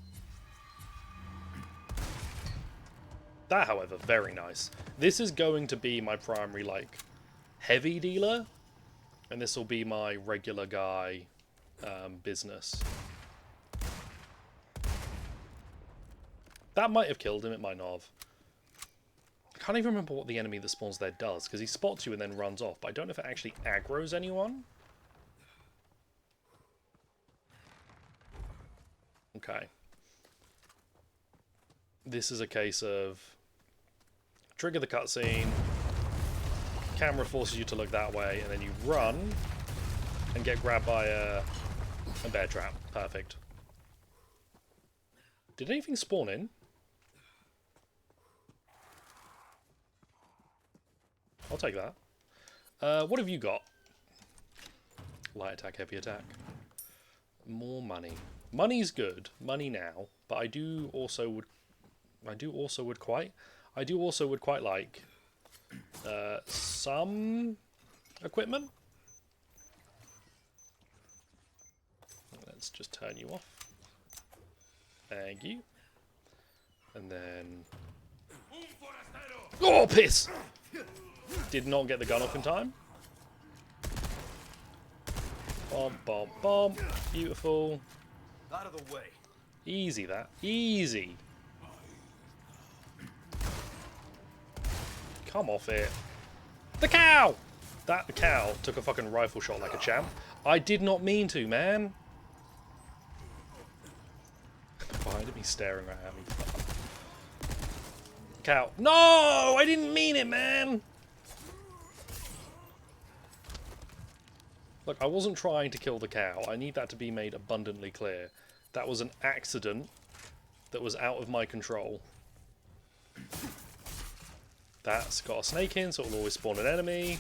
That, however, very nice. This is going to be my primary, like, heavy dealer. And this will be my regular guy business. That might have killed him, it might not have. I can't even remember what the enemy that spawns there does, because he spots you and then runs off, but I don't know if it actually aggroes anyone. Okay. This is a case of trigger the cutscene, camera forces you to look that way, and then you run and get grabbed by a bear trap. Perfect. Did anything spawn in? I'll take that. What have you got? Light attack, heavy attack. More money. Money's good. Money now. But I do also would quite like some equipment. Let's just turn you off. Thank you. And then... Oh, piss! Did not get the gun off in time. Bomb, bomb, bomb. Beautiful. Out of the way. Easy that. Easy. Come off it. The cow! That cow took a fucking rifle shot like a champ. I did not mean to, man. Behind me staring right at me. Cow. No! I didn't mean it, man! Look, I wasn't trying to kill the cow. I need that to be made abundantly clear. That was an accident that was out of my control. That's got a snake in, so it'll always spawn an enemy.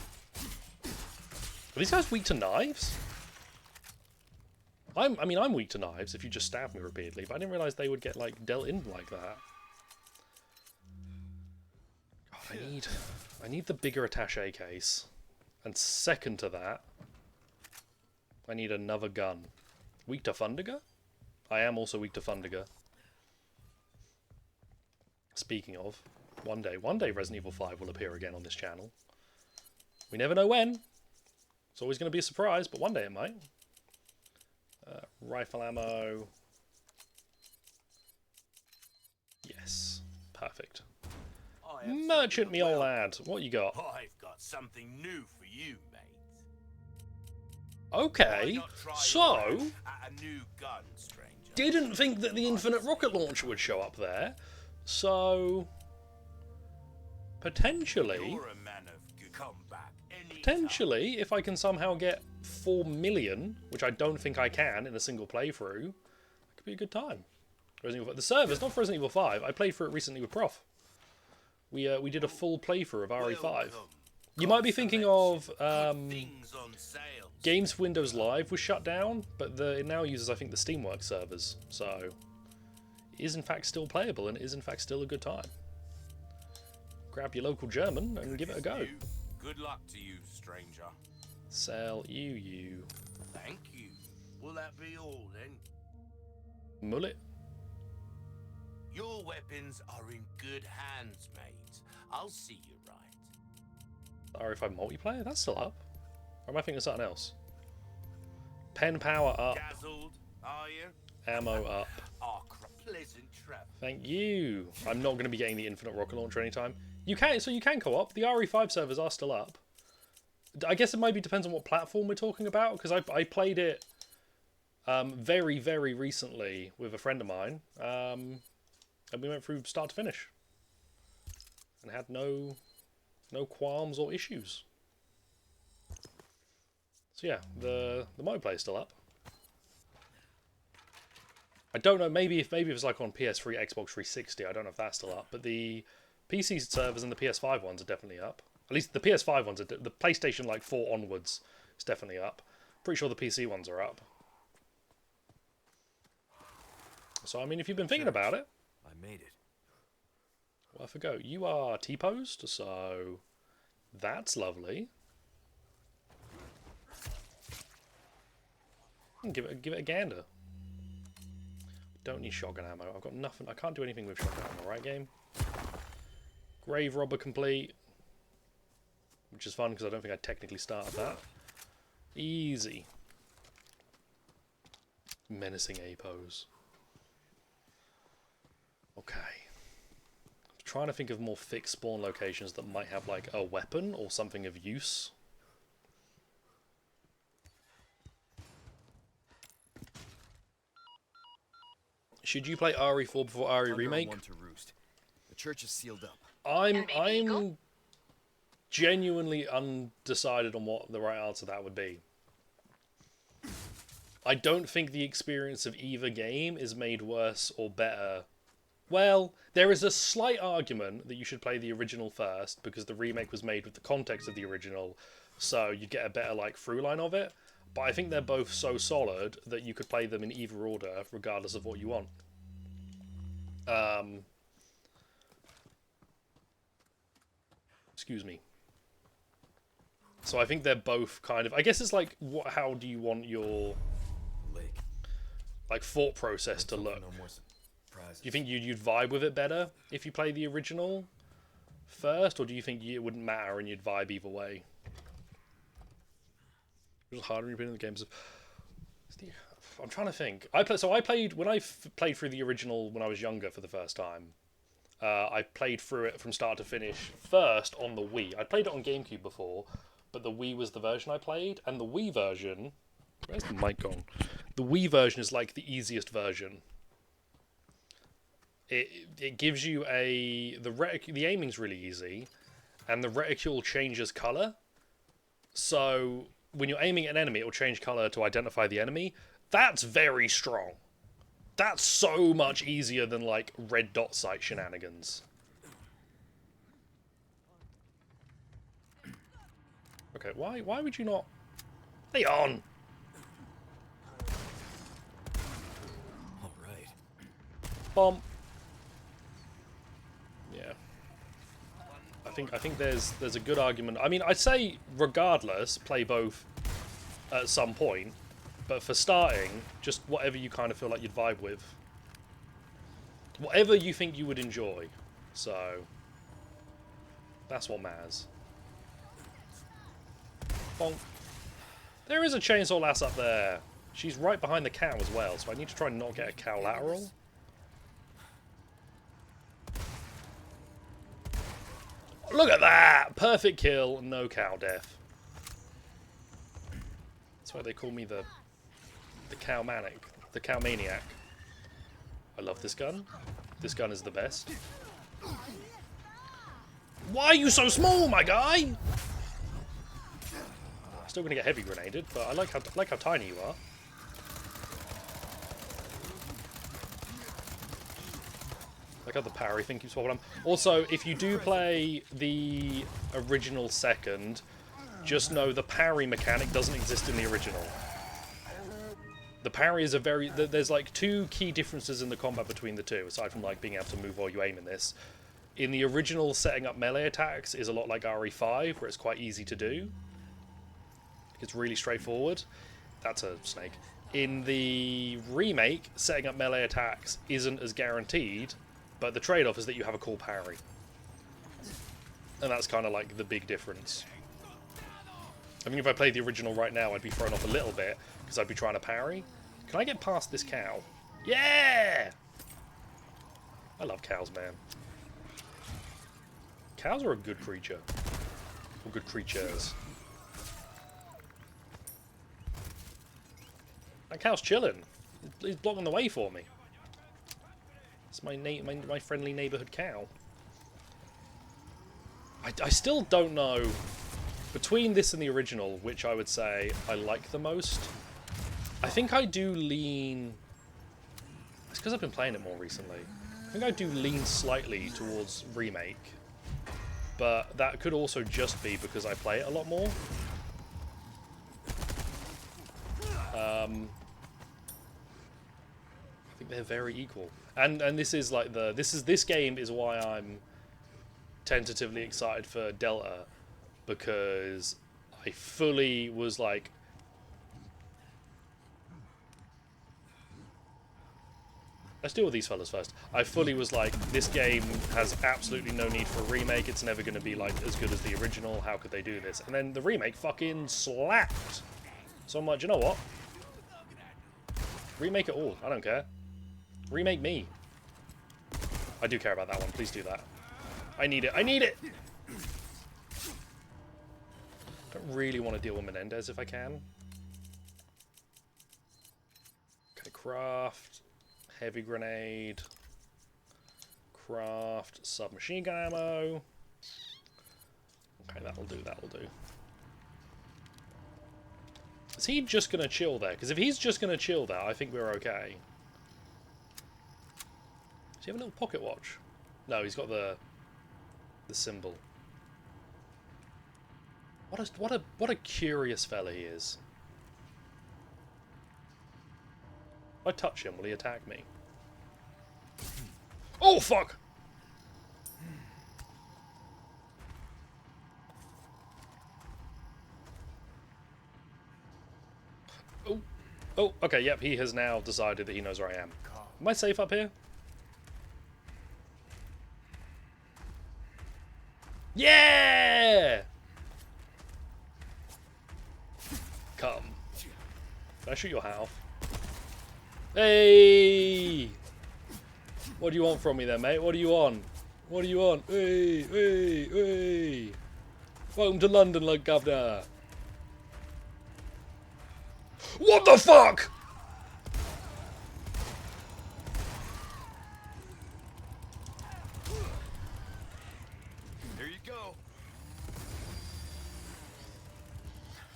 Are these guys weak to knives? I mean, I'm weak to knives if you just stab me repeatedly, but I didn't realise they would get, like, dealt in like that. God, I need the bigger attaché case. And second to that, I need another gun. Weak to Fundiger? I am also weak to Fundiger. Speaking of, one day Resident Evil 5 will appear again on this channel. We never know when. It's always going to be a surprise, but one day it might. Rifle ammo. Yes. Perfect. Merchant, me old lad. What you got? I've got something new for you, mate. Okay, so... A new gun, stranger. Didn't think that the infinite rocket launcher would show up there. So... Potentially... You're a man of good comeback. Potentially, if I can somehow get 4 million, which I don't think I can in a single playthrough, it could be a good time. Resident Evil 5. The server's not for Resident Evil 5. I played for it recently with Prof. We did a full playthrough of RE5. You might be thinking of Games for Windows Live was shut down, but it now uses, I think, the Steamworks servers. So it is in fact still playable, and it is in fact still a good time. Grab your local German and give it a go. Good luck to you, stranger. Sell you. Thank you. Will that be all then? Mullet. Your weapons are in good hands, mate. I'll see you right. RE5 multiplayer? That's still up. Or am I thinking of something else? Pen power up. Dazzled, are you? Ammo up. Oh, pleasant travel. Thank you. I'm not going to be getting the infinite rocket launcher anytime. You can co-op. The RE5 servers are still up. I guess it maybe depends on what platform we're talking about, because I played it very, very recently with a friend of mine. And we went through start to finish. And had no qualms or issues. So yeah, the multiplayer is still up. I don't know, maybe if it's like on PS3, Xbox 360, I don't know if that's still up, but the PC servers and the PS5 ones are definitely up. At least the PS5 ones are, the PlayStation like 4 onwards is definitely up. Pretty sure the PC ones are up. So I mean, if you've been thinking about it, I made it. Worth a go. You are T-posed, so that's lovely. Fine, give it a gander. Don't need shotgun ammo. I've got nothing. I can't do anything with shotgun ammo, right, game? Grave robber complete. Which is fun because I don't think I technically started that. Easy. Menacing A pose. Okay. I'm trying to think of more fixed spawn locations that might have like a weapon or something of use. Should you play RE4 before RE Remake? The church is sealed up. I'm genuinely undecided on what the right answer to that would be. I don't think the experience of either game is made worse or better. Well, there is a slight argument that you should play the original first because the remake was made with the context of the original, so you get a better like through line of it. But I think they're both so solid that you could play them in either order regardless of what you want. Excuse me. So I think they're both kind of... I guess it's like, how do you want your like thought process to look? Do you think you'd vibe with it better if you play the original first, or do you think it wouldn't matter and you'd vibe either way? It was harder when you've been in the games. I'm trying to think. I played when I played through the original when I was younger for the first time. I played through it from start to finish first on the Wii. I played it on GameCube before, but the Wii was the version I played, and the Wii version... Where's the mic gone? The Wii version is like the easiest version. It gives you the aiming's really easy, and the reticule changes colour. So when you're aiming at an enemy, it will change colour to identify the enemy. That's very strong. That's so much easier than like red dot sight shenanigans. Okay, why would you not... Hey on! Alright. Bomb. Yeah. I think there's a good argument. I mean, I'd say regardless, play both at some point. But for starting, just whatever you kind of feel like you'd vibe with. Whatever you think you would enjoy. So, that's what matters. Bonk. There is a chainsaw lass up there. She's right behind the cow as well, so I need to try and not get a cow lateral. Look at that! Perfect kill, no cow death. That's why they call me the cow manic, the cow maniac. I love this gun. This gun is the best. Why are you so small, my guy? Still gonna get heavy grenaded, but I like how tiny you are. Like how the parry thing keeps popping up. Also, if you do play the original second, just know the parry mechanic doesn't exist in the original. The parry is there's like two key differences in the combat between the two, aside from like being able to move while you aim in this. In the original, setting up melee attacks is a lot like RE5, where it's quite easy to do. It's really straightforward. That's a snake. In the remake, setting up melee attacks isn't as guaranteed, but the trade-off is that you have a cool parry. And that's kind of like the big difference. I mean, if I played the original right now, I'd be thrown off a little bit, because I'd be trying to parry. Can I get past this cow? Yeah! I love cows, man. Cows are a good creature. Or good creatures. That cow's chilling. He's blocking the way for me. It's my friendly neighbourhood cow. I still don't know, between this and the original, which I would say I like the most. I think I do lean... It's because I've been playing it more recently. I think I do lean slightly towards remake. But that could also just be because I play it a lot more. I think they're very equal. And this is like this game is why I'm tentatively excited for Delta, because I fully was like Let's deal with these fellas first. I fully was like, this game has absolutely no need for a remake. It's never going to be like as good as the original. How could they do this? And then the remake fucking slapped. So I'm like, you know what? Remake it all. I don't care. Remake me. I do care about that one. Please do that. I need it. I need it! Don't really want to deal with Menendez if I can. Okay, craft. Heavy grenade. Craft submachine gun ammo. Okay, that'll do, that'll do. Is he just going to chill there? Because if he's just going to chill there, I think we're okay. Does he have a little pocket watch? No, he's got the symbol. What a curious fella he is. If I touch him, will he attack me? Oh, fuck! Oh, oh, okay, yep, he has now decided that he knows where I am. Am I safe up here? Yeah! Come. Can I shoot your hat off? Hey! What do you want from me then, mate? What do you want? What do you want? Hey, hey, hey! Welcome to London, like governor. What the fuck? There you go.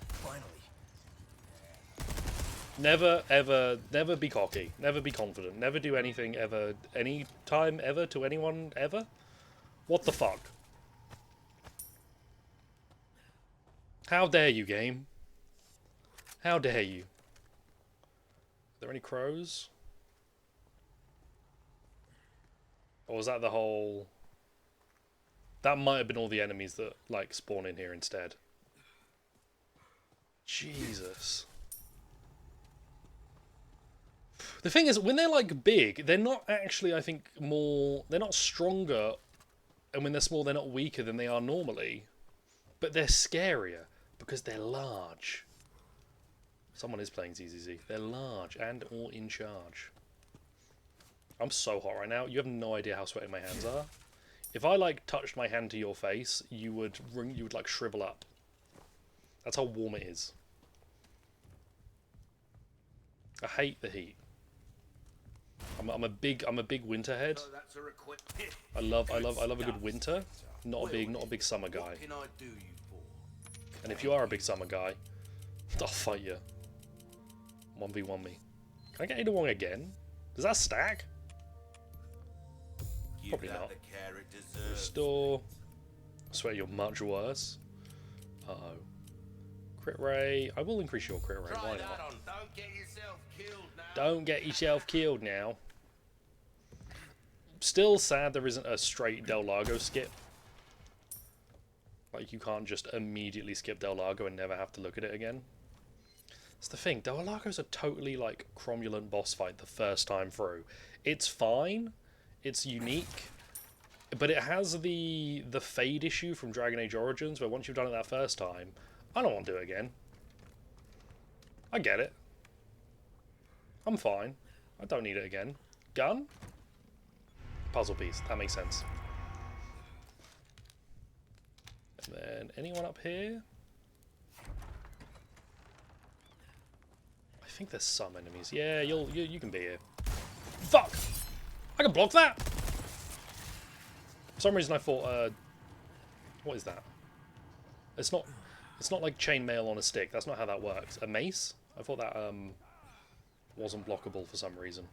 Finally. Never, ever, never be cocky. Never be confident. Never do anything ever, any time ever to anyone ever. What the fuck? How dare you, game? How dare you? Are there any crows? Or was that the whole... That might have been all the enemies that, like, spawn in here instead. Jesus. The thing is, when they're, like, big, they're not actually, I think, more... They're not stronger, and when they're small, they're not weaker than they are normally. But they're scarier, because they're large. Someone is playing ZZZ. They're large and all in charge. I'm so hot right now. You have no idea how sweaty my hands are. If I like touched my hand to your face, you would like shrivel up. That's how warm it is. I hate the heat. I'm a big winterhead. I love a good winter. Not a big summer guy. And if you are a big summer guy, I'll fight you. 1v1 me. Can I get Ada Wong again? Does that stack? Probably not. Restore. I swear you're much worse. Uh-oh. Crit ray. I will increase your crit ray. Why not? Don't get yourself killed now. Still sad there isn't a straight Del Lago skip. Like, you can't just immediately skip Del Lago and never have to look at it again. That's the thing. Del Lago's a totally, like, cromulent boss fight the first time through. It's fine. It's unique. But it has the fade issue from Dragon Age Origins, where once you've done it that first time, I don't want to do it again. I get it. I'm fine. I don't need it again. Gun? Puzzle piece. That makes sense. And then, anyone up here? I think there's some enemies. Yeah, you can be here. Fuck! I can block that! For some reason I thought, what is that? It's not like chainmail on a stick. That's not how that works. A mace? I thought that, wasn't blockable for some reason.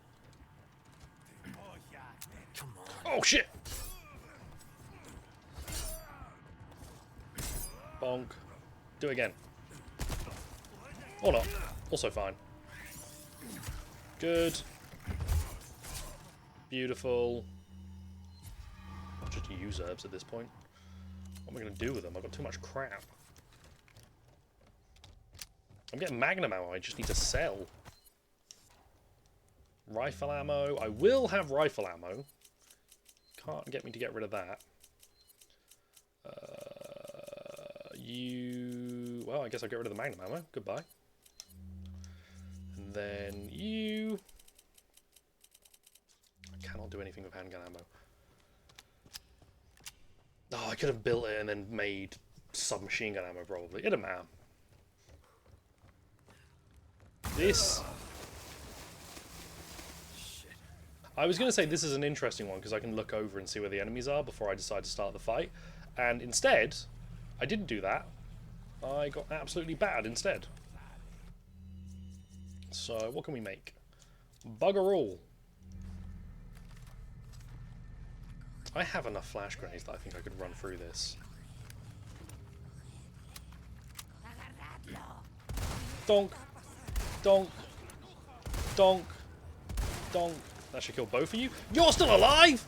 Oh, shit! Bonk. Do it again. Or not. Also fine. Good. Beautiful. I'll just use herbs at this point. What am I going to do with them? I've got too much crap. I'm getting magnum ammo. I just need to sell. Rifle ammo. I will have rifle ammo. Can't get me to get rid of that. You... Well, I guess I'll get rid of the magnum ammo. Goodbye. And then you... I cannot do anything with handgun ammo. Oh, I could have built it and then made submachine gun ammo, probably. It doesn't matter. This... I was going to say this is an interesting one because I can look over and see where the enemies are before I decide to start the fight. And instead, I didn't do that. I got absolutely battered instead. So, what can we make? Bugger all. I have enough flash grenades that I think I could run through this. Donk! Donk! Donk! Donk! That should kill both of you. You're still alive?!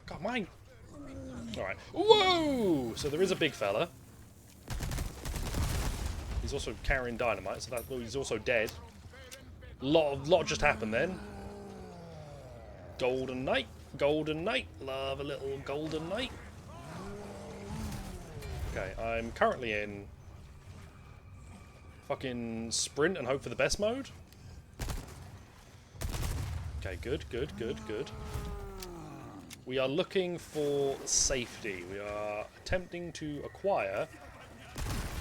God, mine. Alright. Whoa! So there is a big fella. He's also carrying dynamite, so that, well, he's also dead. Lot just happened then. Golden Knight. Golden Knight. Love a little Golden Knight. Okay, I'm currently in fucking sprint and hope for the best mode. Okay, good. We are looking for safety. We are attempting to acquire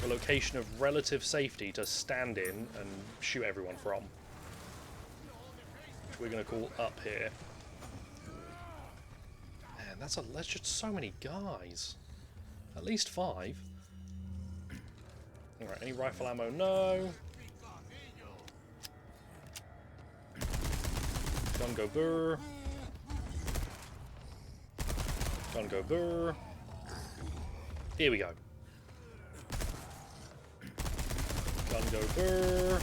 a location of relative safety to stand in and shoot everyone from. Which we're going to call up here. Man, that's just so many guys. At least 5. Alright, any rifle ammo? No. Gun go burr. Gun go burr. Here we go. Gun go burr.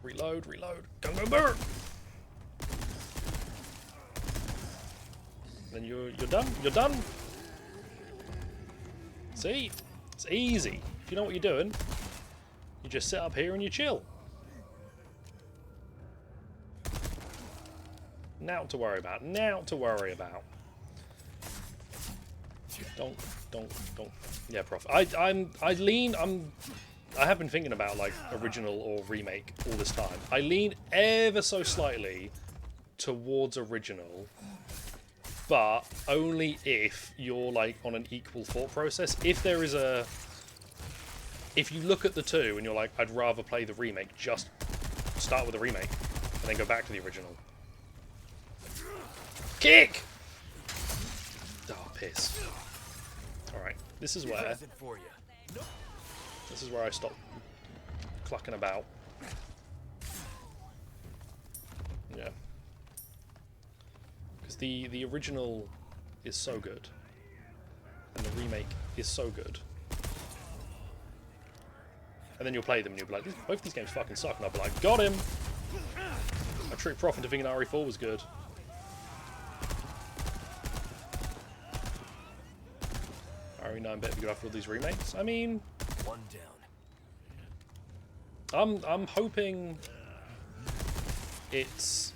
Reload, reload. Gun go burr. Then you're done. You're done. See? It's easy. If you know what you're doing, you just sit up here and you chill. Now to worry about. Now to worry about. Don't. Yeah, prof. I have been thinking about like original or remake all this time. I lean ever so slightly towards original, but only if you're like on an equal thought process. If there is a... If you look at the two and you're like, I'd rather play the remake, just start with the remake and then go back to the original. Kick! Oh, piss. Alright, this is where... This is where I stop clucking about. Yeah. Because the original is so good. And the remake is so good. And then you'll play them and you'll be like, both these games fucking suck. And I'll be like, got him! I tricked Prof into thinking RE4 was good. RE9 better be good after all these remakes. I mean... One down. I'm hoping it's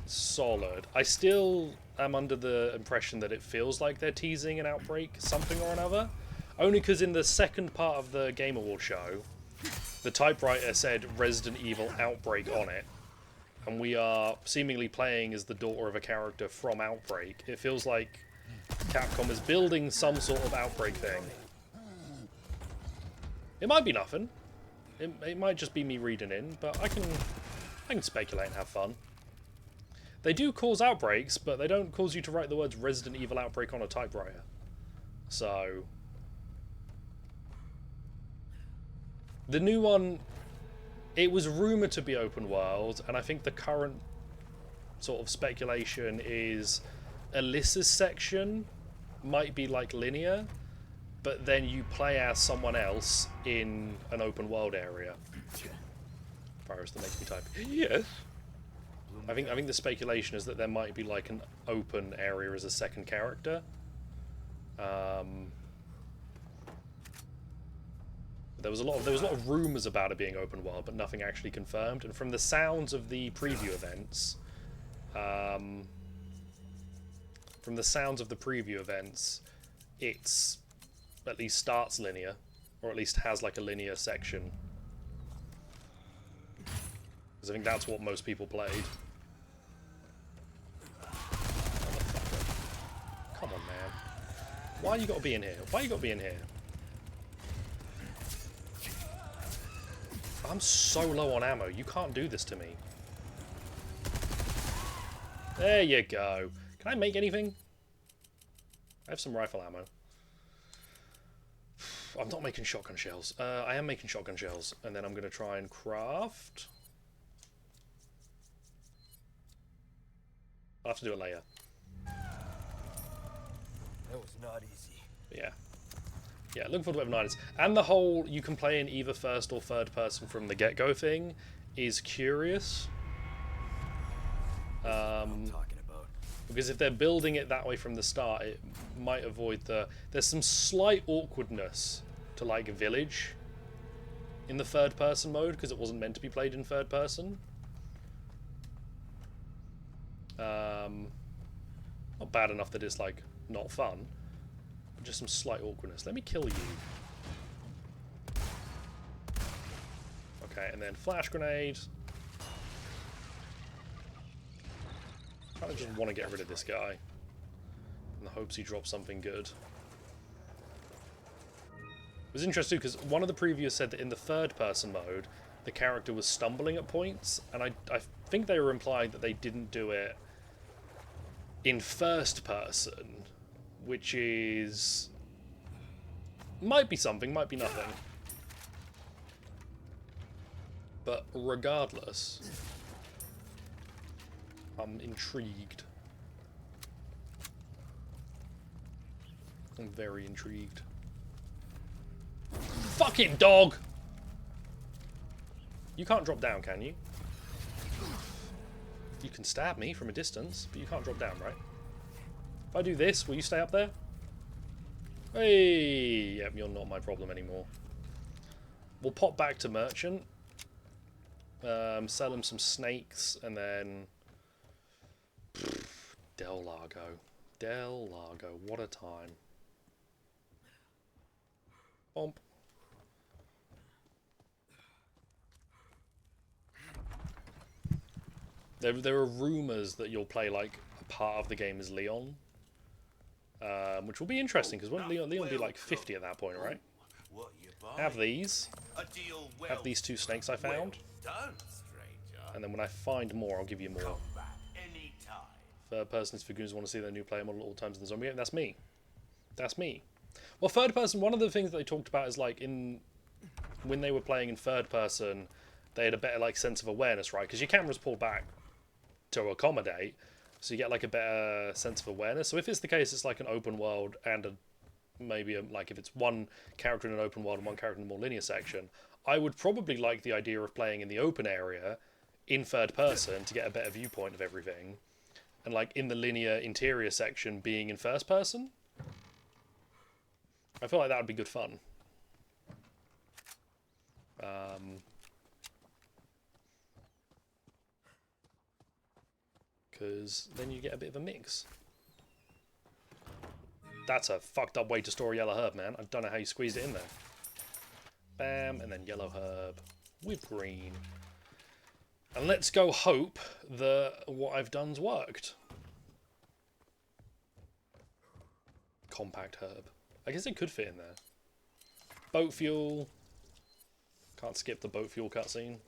solid. I still am under the impression that it feels like they're teasing an Outbreak something or another. Only because in the second part of the Game Award show, the typewriter said Resident Evil Outbreak on it. And we are seemingly playing as the daughter of a character from Outbreak. It feels like Capcom is building some sort of Outbreak thing. It might be nothing. It might just be me reading in, but I can speculate and have fun. They do cause outbreaks, but they don't cause you to write the words Resident Evil Outbreak on a typewriter. So... The new one, it was rumoured to be open world, and I think the current sort of speculation is Alyssa's section might be like linear, but then you play as someone else in an open world area. Virus that makes me type. Yes. I think the speculation is that there might be like an open area as a second character. There was a lot of rumors about it being open world, but nothing actually confirmed. And from the sounds of the preview events, it's at least starts linear, or at least has like a linear section. Because I think that's what most people played. Come on, man. Why you gotta be in here? Why you gotta be in here? I'm so low on ammo. You can't do this to me. There you go. Can I make anything? I have some rifle ammo. I'm not making shotgun shells. I am making shotgun shells. And then I'm going to try and craft... I'll have to do it later. That was not easy. Yeah. Yeah, looking forward to whatever night is. And the whole you can play in either first or third person from the get-go thing is curious. I'm talking about. Because if they're building it that way from the start, it might avoid the... There's some slight awkwardness to, like, Village in the third-person mode, because it wasn't meant to be played in third person. Not bad enough that it's, like, not fun. But just some slight awkwardness. Let me kill you. Okay, and then flash grenade. I kind of just want to get rid of this guy in the hopes he drops something good. It was interesting because one of the previews said that in the third-person mode, the character was stumbling at points, and I think they were implying that they didn't do it in first-person, which is... might be something, might be nothing. But regardless... I'm intrigued. I'm very intrigued. Fucking dog! You can't drop down, can you? You can stab me from a distance, but you can't drop down, right? If I do this, will you stay up there? Hey! Yep, you're not my problem anymore. We'll pop back to Merchant. Sell him some snakes, and then... Del Largo. Del Largo. What a time. Bomp. There are rumours that you'll play like a part of the game as Leon, which will be interesting because won't Leon be like 50 at that point, right? Have these. Have these two snakes I found. And then when I find more, I'll give you more. Third person is for goons who want to see their new player model at all times in the zombie game. That's me. That's me. Well, third person, one of the things that they talked about is like when they were playing in third person, they had a better like sense of awareness, right? Because your camera's pulled back to accommodate, so you get like a better sense of awareness. So if it's the case, it's like an open world and like if it's one character in an open world and one character in a more linear section, I would probably like the idea of playing in the open area in third person to get a better viewpoint of everything. And like in the linear interior section being in first person. I feel like that would be good fun. Because then you get a bit of a mix. That's a fucked up way to store a yellow herb, man. I don't know how you squeezed it in there. Bam, and then yellow herb with green. And let's go hope that what I've done's worked. Compact herb. I guess it could fit in there. Boat fuel. Can't skip the boat fuel cutscene.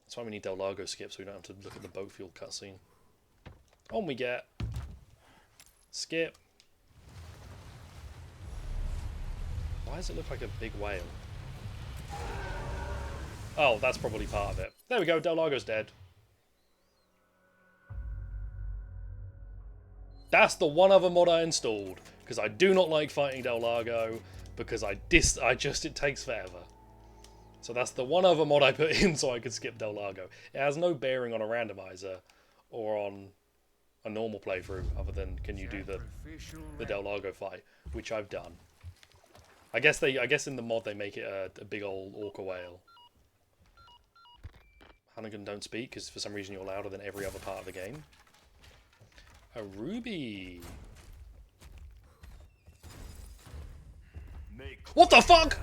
That's why we need Del Largo skip, so we don't have to look at the boat fuel cutscene. On we get. Skip. Why does it look like a big whale? Oh, that's probably part of it. There we go, Del Largo's dead. That's the one other mod I installed, because I do not like fighting Del Largo, because it takes forever. So that's the one other mod I put in so I could skip Del Largo. It has no bearing on a randomizer or on a normal playthrough, other than can you do the Del Largo fight, which I've done. I guess in the mod they make it a big old orca whale. Hannigan don't speak because for some reason you're louder than every other part of the game. A ruby. What the fuck?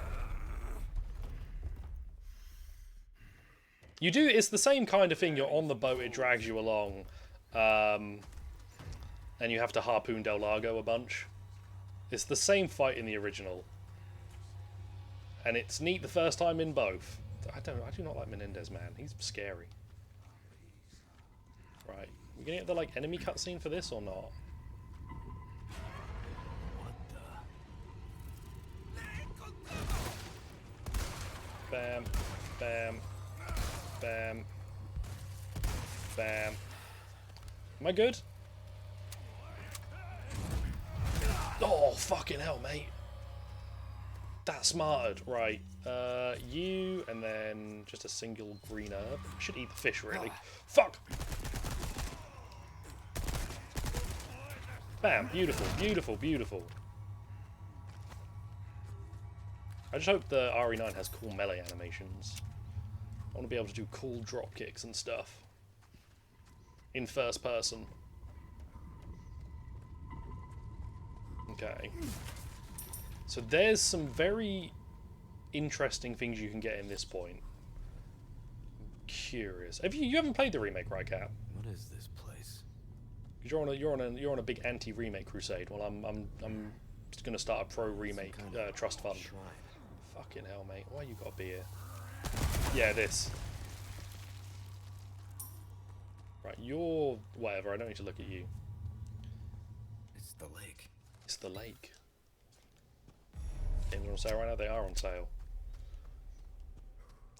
You do. It's the same kind of thing. You're on the boat. It drags you along, and you have to harpoon Del Lago a bunch. It's the same fight in the original, and it's neat the first time in both. I do not like Menendez, man. He's scary. Right, we gonna get the like enemy cutscene for this or not? Bam, bam, bam, bam. Am I good? Oh, fucking hell, mate. That smarted. Right. You, and then just a single green herb. Should eat the fish, really. Fuck! Bam. Beautiful, beautiful, beautiful. I just hope the RE9 has cool melee animations. I want to be able to do cool drop kicks and stuff. In first person. Okay. So there's some very interesting things you can get in this point. I'm curious. You haven't played the remake, right, Cap? What is this place? Because you're on a big anti-remake crusade. Well, I'm just gonna start a pro remake trust fund. Shrine. Fucking hell, mate. Why you gotta be here? Yeah, this. Right, you're whatever. I don't need to look at you. It's the lake. It's the lake. Games are on sale right now. They are on sale.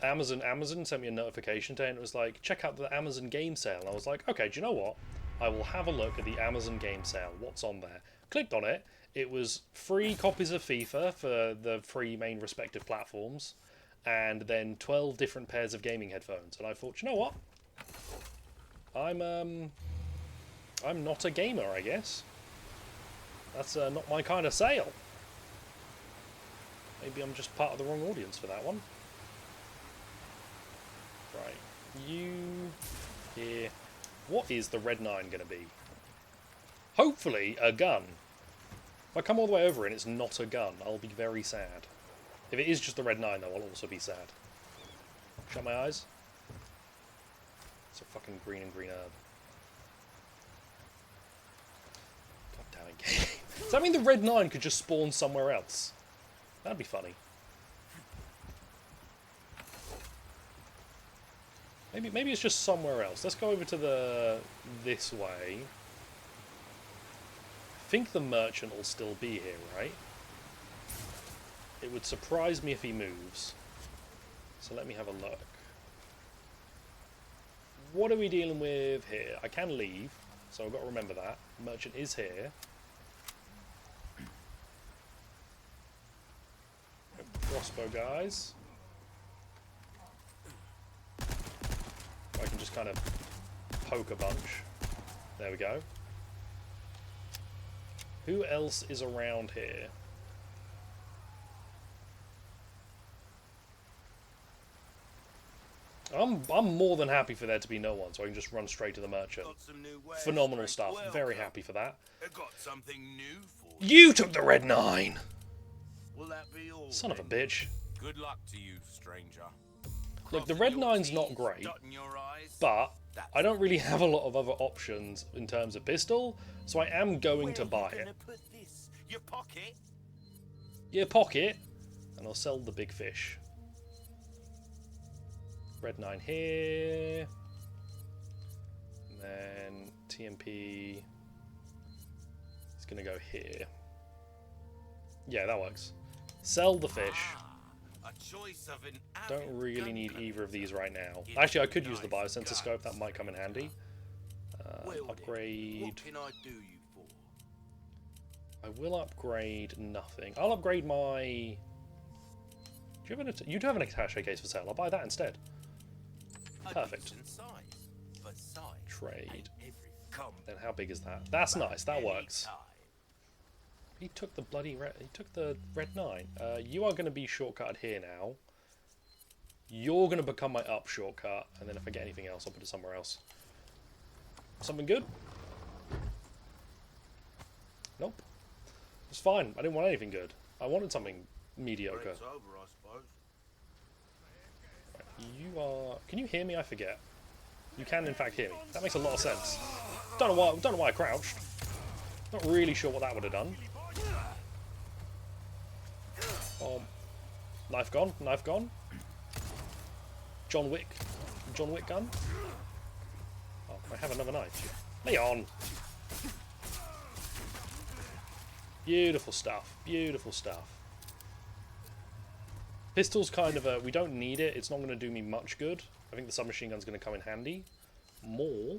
Amazon sent me a notification today, and it was like, check out the Amazon game sale. And I was like, okay, do you know what? I will have a look at the Amazon game sale. What's on there? Clicked on it. It was 3 copies of FIFA for the 3 main respective platforms, and then 12 different pairs of gaming headphones. And I thought, you know what? I'm not a gamer, I guess. That's not my kind of sale. Maybe I'm just part of the wrong audience for that one. Right, you here. What is the Red 9 going to be? Hopefully a gun. If I come all the way over and it's not a gun, I'll be very sad. If it is just the Red 9 though, I'll also be sad. Shut my eyes. It's a fucking green and green herb. God damn it, game. Does that mean the Red 9 could just spawn somewhere else? That'd be funny. Maybe it's just somewhere else. Let's go over to this way. I think the merchant will still be here, right? It would surprise me if he moves. So let me have a look. What are we dealing with here? I can leave, so I've got to remember that. Merchant is here. Crossbow guys. I can just kind of poke a bunch. There we go. Who else is around here? I'm more than happy for there to be no one, so I can just run straight to the merchant. Phenomenal stuff. Very happy for that. I got something new for You took the Red 9! Will that be all? Son of a bitch. Good luck to you, stranger. Look, the Red 9's not great, but I don't really have a lot of other options in terms of pistol, so I am going to buy it. Put this? Your pocket? Your pocket, and I'll sell the big fish. Red 9 here. And then TMP is going to go here. Yeah, that works. Sell the fish. Don't really need either of these right now. Actually, I could use the biosensor scope. That might come in handy. Upgrade. What can I do you for? I will upgrade nothing. I'll upgrade my... Do you have you do have an attaché case for sale. I'll buy that instead. Perfect. Trade. Then how big is that? That's nice. That works. He took the bloody he took the red 9. You are going to be shortcutted here now. You're going to become my up shortcut, and then if I get anything else, I'll put it somewhere else. Something good? Nope. It's fine. I didn't want anything good. I wanted something mediocre. Break's over, I suppose. Right, you are... Can you hear me? I forget. You can, in fact, hear me. That makes a lot of sense. Don't know why I crouched. Not really sure what that would have done. Knife gone. Knife gone. John Wick gun. Oh, I have another knife. Lay on. Beautiful stuff. Beautiful stuff. Pistol's kind of a... We don't need it. It's not going to do me much good. I think the submachine gun's going to come in handy. More.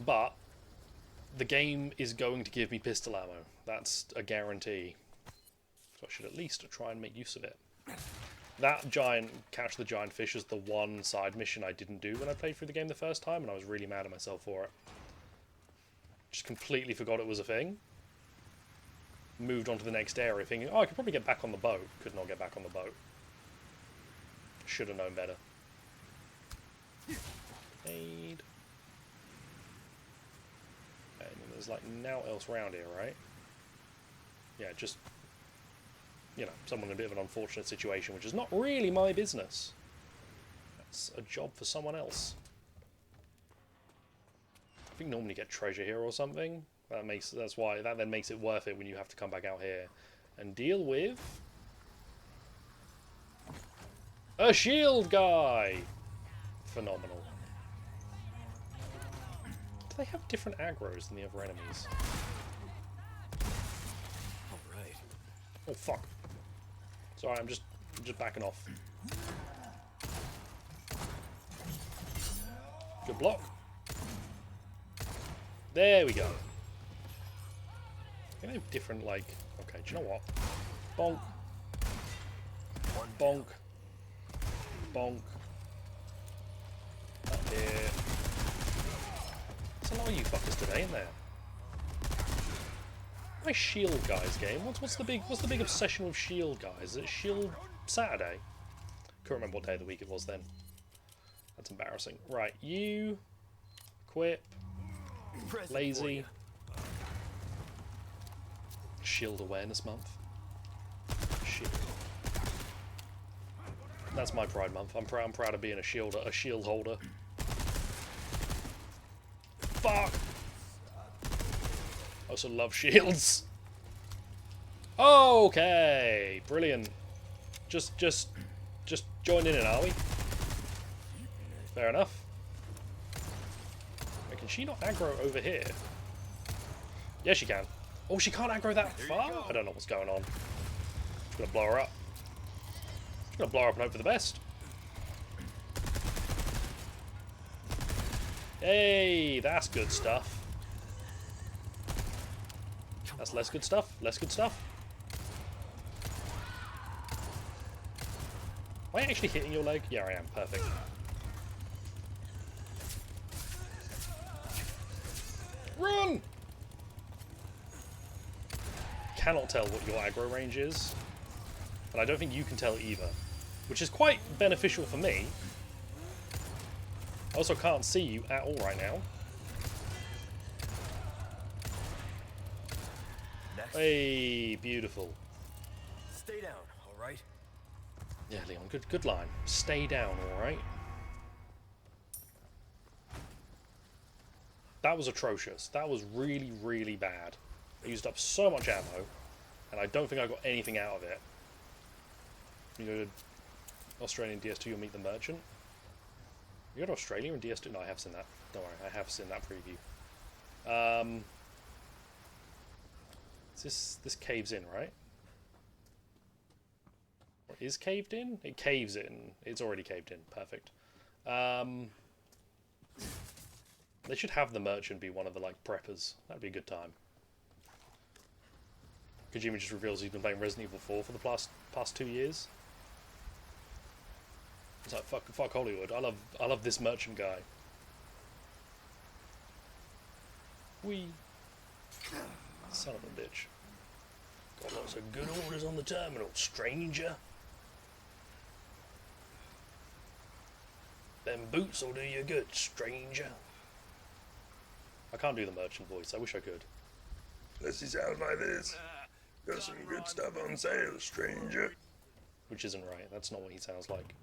But the game is going to give me pistol ammo. That's a guarantee. So I should at least try and make use of it. That giant catch the giant fish is the one side mission I didn't do when I played through the game the first time, and I was really mad at myself for it. Just completely forgot it was a thing. Moved on to the next area thinking, oh, I could probably get back on the boat. Could not get back on the boat. Should have known better. Aid. And there's like now else round here, right? Yeah, just... You know, someone in a bit of an unfortunate situation, which is not really my business. That's a job for someone else. I think normally get treasure here or something. That then makes it worth it when you have to come back out here and deal with a shield guy. Phenomenal. Do they have different aggroes than the other enemies? Alright. Oh fuck. Sorry, I'm just backing off. Good block. There we go. They have different, like... Okay, do you know what? Bonk. Bonk. Bonk. Up here. There's a lot of you fuckers today, isn't there? My shield guys game. What's the big obsession with shield guys? Is it Shield Saturday? Can't remember what day of the week it was then. That's embarrassing. Right, you equip. Lazy. Shield Awareness Month. Shield. That's my Pride Month. I'm proud of being a shield holder. Fuck. I also love shields. Okay, brilliant. Just join in it, are we? Fair enough. Wait, can she not aggro over here? Yes, she can. Oh, she can't aggro that far? I don't know what's going on. Just gonna blow her up. Just gonna blow her up and hope for the best. Hey, that's good stuff. That's less good stuff. Less good stuff. Am I actually hitting your leg? Yeah, I am. Perfect. Run! Cannot tell what your aggro range is. And I don't think you can tell either. Which is quite beneficial for me. I also can't see you at all right now. Hey, beautiful. Stay down, alright? Yeah, Leon, good line. Stay down, alright? That was atrocious. That was really, really bad. I used up so much ammo, and I don't think I got anything out of it. You go to Australian DS2, you'll meet the merchant. You go to Australia in DS2? No, I have seen that. Don't worry, I have seen that preview. This caves in, right? Or is caved in? It caves in. It's already caved in. Perfect. They should have the merchant be one of the, like, preppers. That'd be a good time. Kojima just reveals he's been playing Resident Evil 4 for the past 2 years. It's like, fuck Hollywood. I love this merchant guy. Wee. Son of a bitch. Got lots of good orders on the terminal, stranger. Them boots will do you good, stranger. I can't do the merchant voice, I wish I could. Unless he sounds like this. Got some good stuff on sale, stranger. Which isn't right, that's not what he sounds like.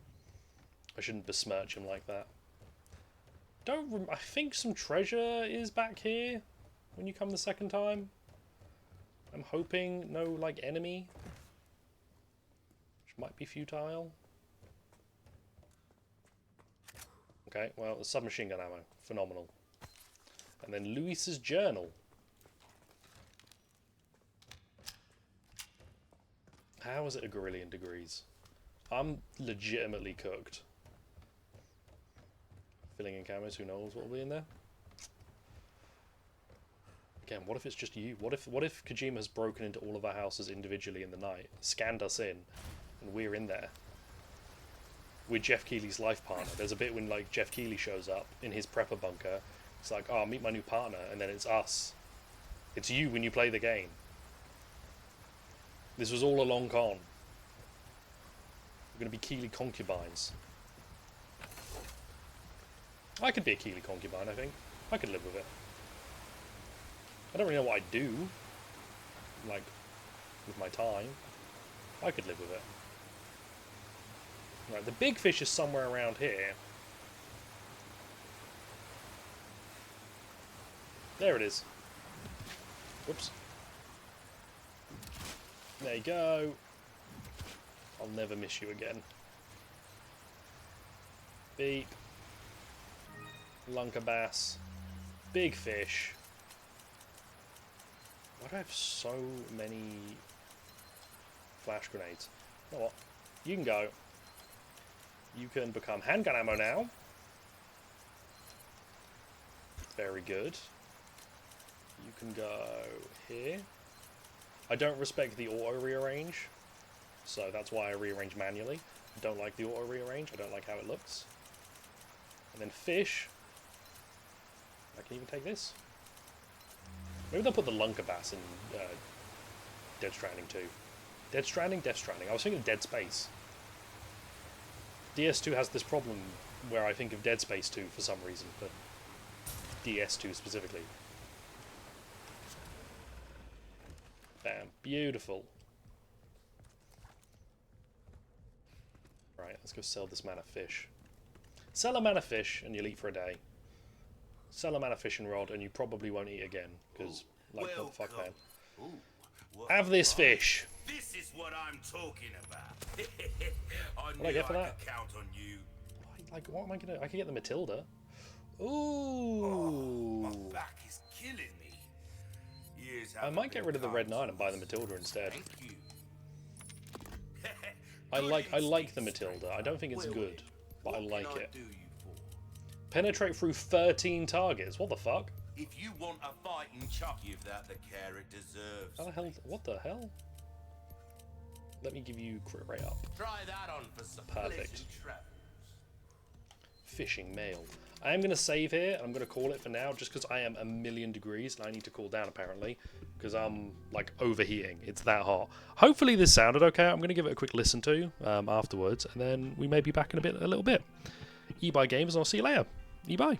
I shouldn't besmirch him like that. I think some treasure is back here when you come the second time. I'm hoping no, like, enemy. Which might be futile. Okay, well, the submachine gun ammo. Phenomenal. And then Luis's journal. How is it a gorillion degrees? I'm legitimately cooked. Filling in cameras, who knows what will be in there? Again, what if it's just you? What if Kojima has broken into all of our houses individually in the night, scanned us in, and we're in there? We're Jeff Keighley's life partner. There's a bit when, like, Jeff Keighley shows up in his prepper bunker. It's like, oh, meet my new partner, and then it's us. It's you when you play the game. This was all a long con. We're going to be Keighley concubines. I could be a Keighley concubine, I think. I could live with it. I don't really know what I'd do, like, with my time. I could live with it. Right, the big fish is somewhere around here. There it is. Whoops. There you go. I'll never miss you again. Beep. Lunker bass. Big fish. Why do I have so many flash grenades? You know what? You can go. You can become handgun ammo now. Very good. You can go here. I don't respect the auto rearrange, so that's why I rearrange manually. I don't like the auto rearrange. I don't like how it looks. And then fish. I can even take this. Maybe they'll put the lunker bass in Dead Stranding 2. Dead Stranding? Death Stranding. I was thinking of Dead Space. DS2 has this problem where I think of Dead Space 2 for some reason, but DS2 specifically. Bam. Beautiful. Right, let's go sell this man a fish. Sell a man a fish and you'll eat for a day. Sell a man a fishing rod and you probably won't eat again, because, like, what the fuck, man. Have this fish. This is what I'm talking about. What do I get for that? Count on you. Like, what am I gonna... I can get the Matilda. Ooh. Oh, my back is killing me. I might get rid of the Red 9 and buy the Matilda instead. Thank you. I like the Matilda. I don't think it's good, but I like it. Penetrate through 13 targets. What the fuck? If you want a fighting chuck, give that the care it deserves. How the hell? What the hell? Let me give you crit rate up. Try that on for some Perfect. travels. Fishing mail. I am going to save here. I'm going to call it for now, just because I am a million degrees and I need to cool down apparently, because I'm like overheating. It's that hot. Hopefully this sounded okay. I'm going to give it a quick listen to afterwards, and then we may be back in a little bit. E-Bye Gamers, and I'll see you later. E-Bye.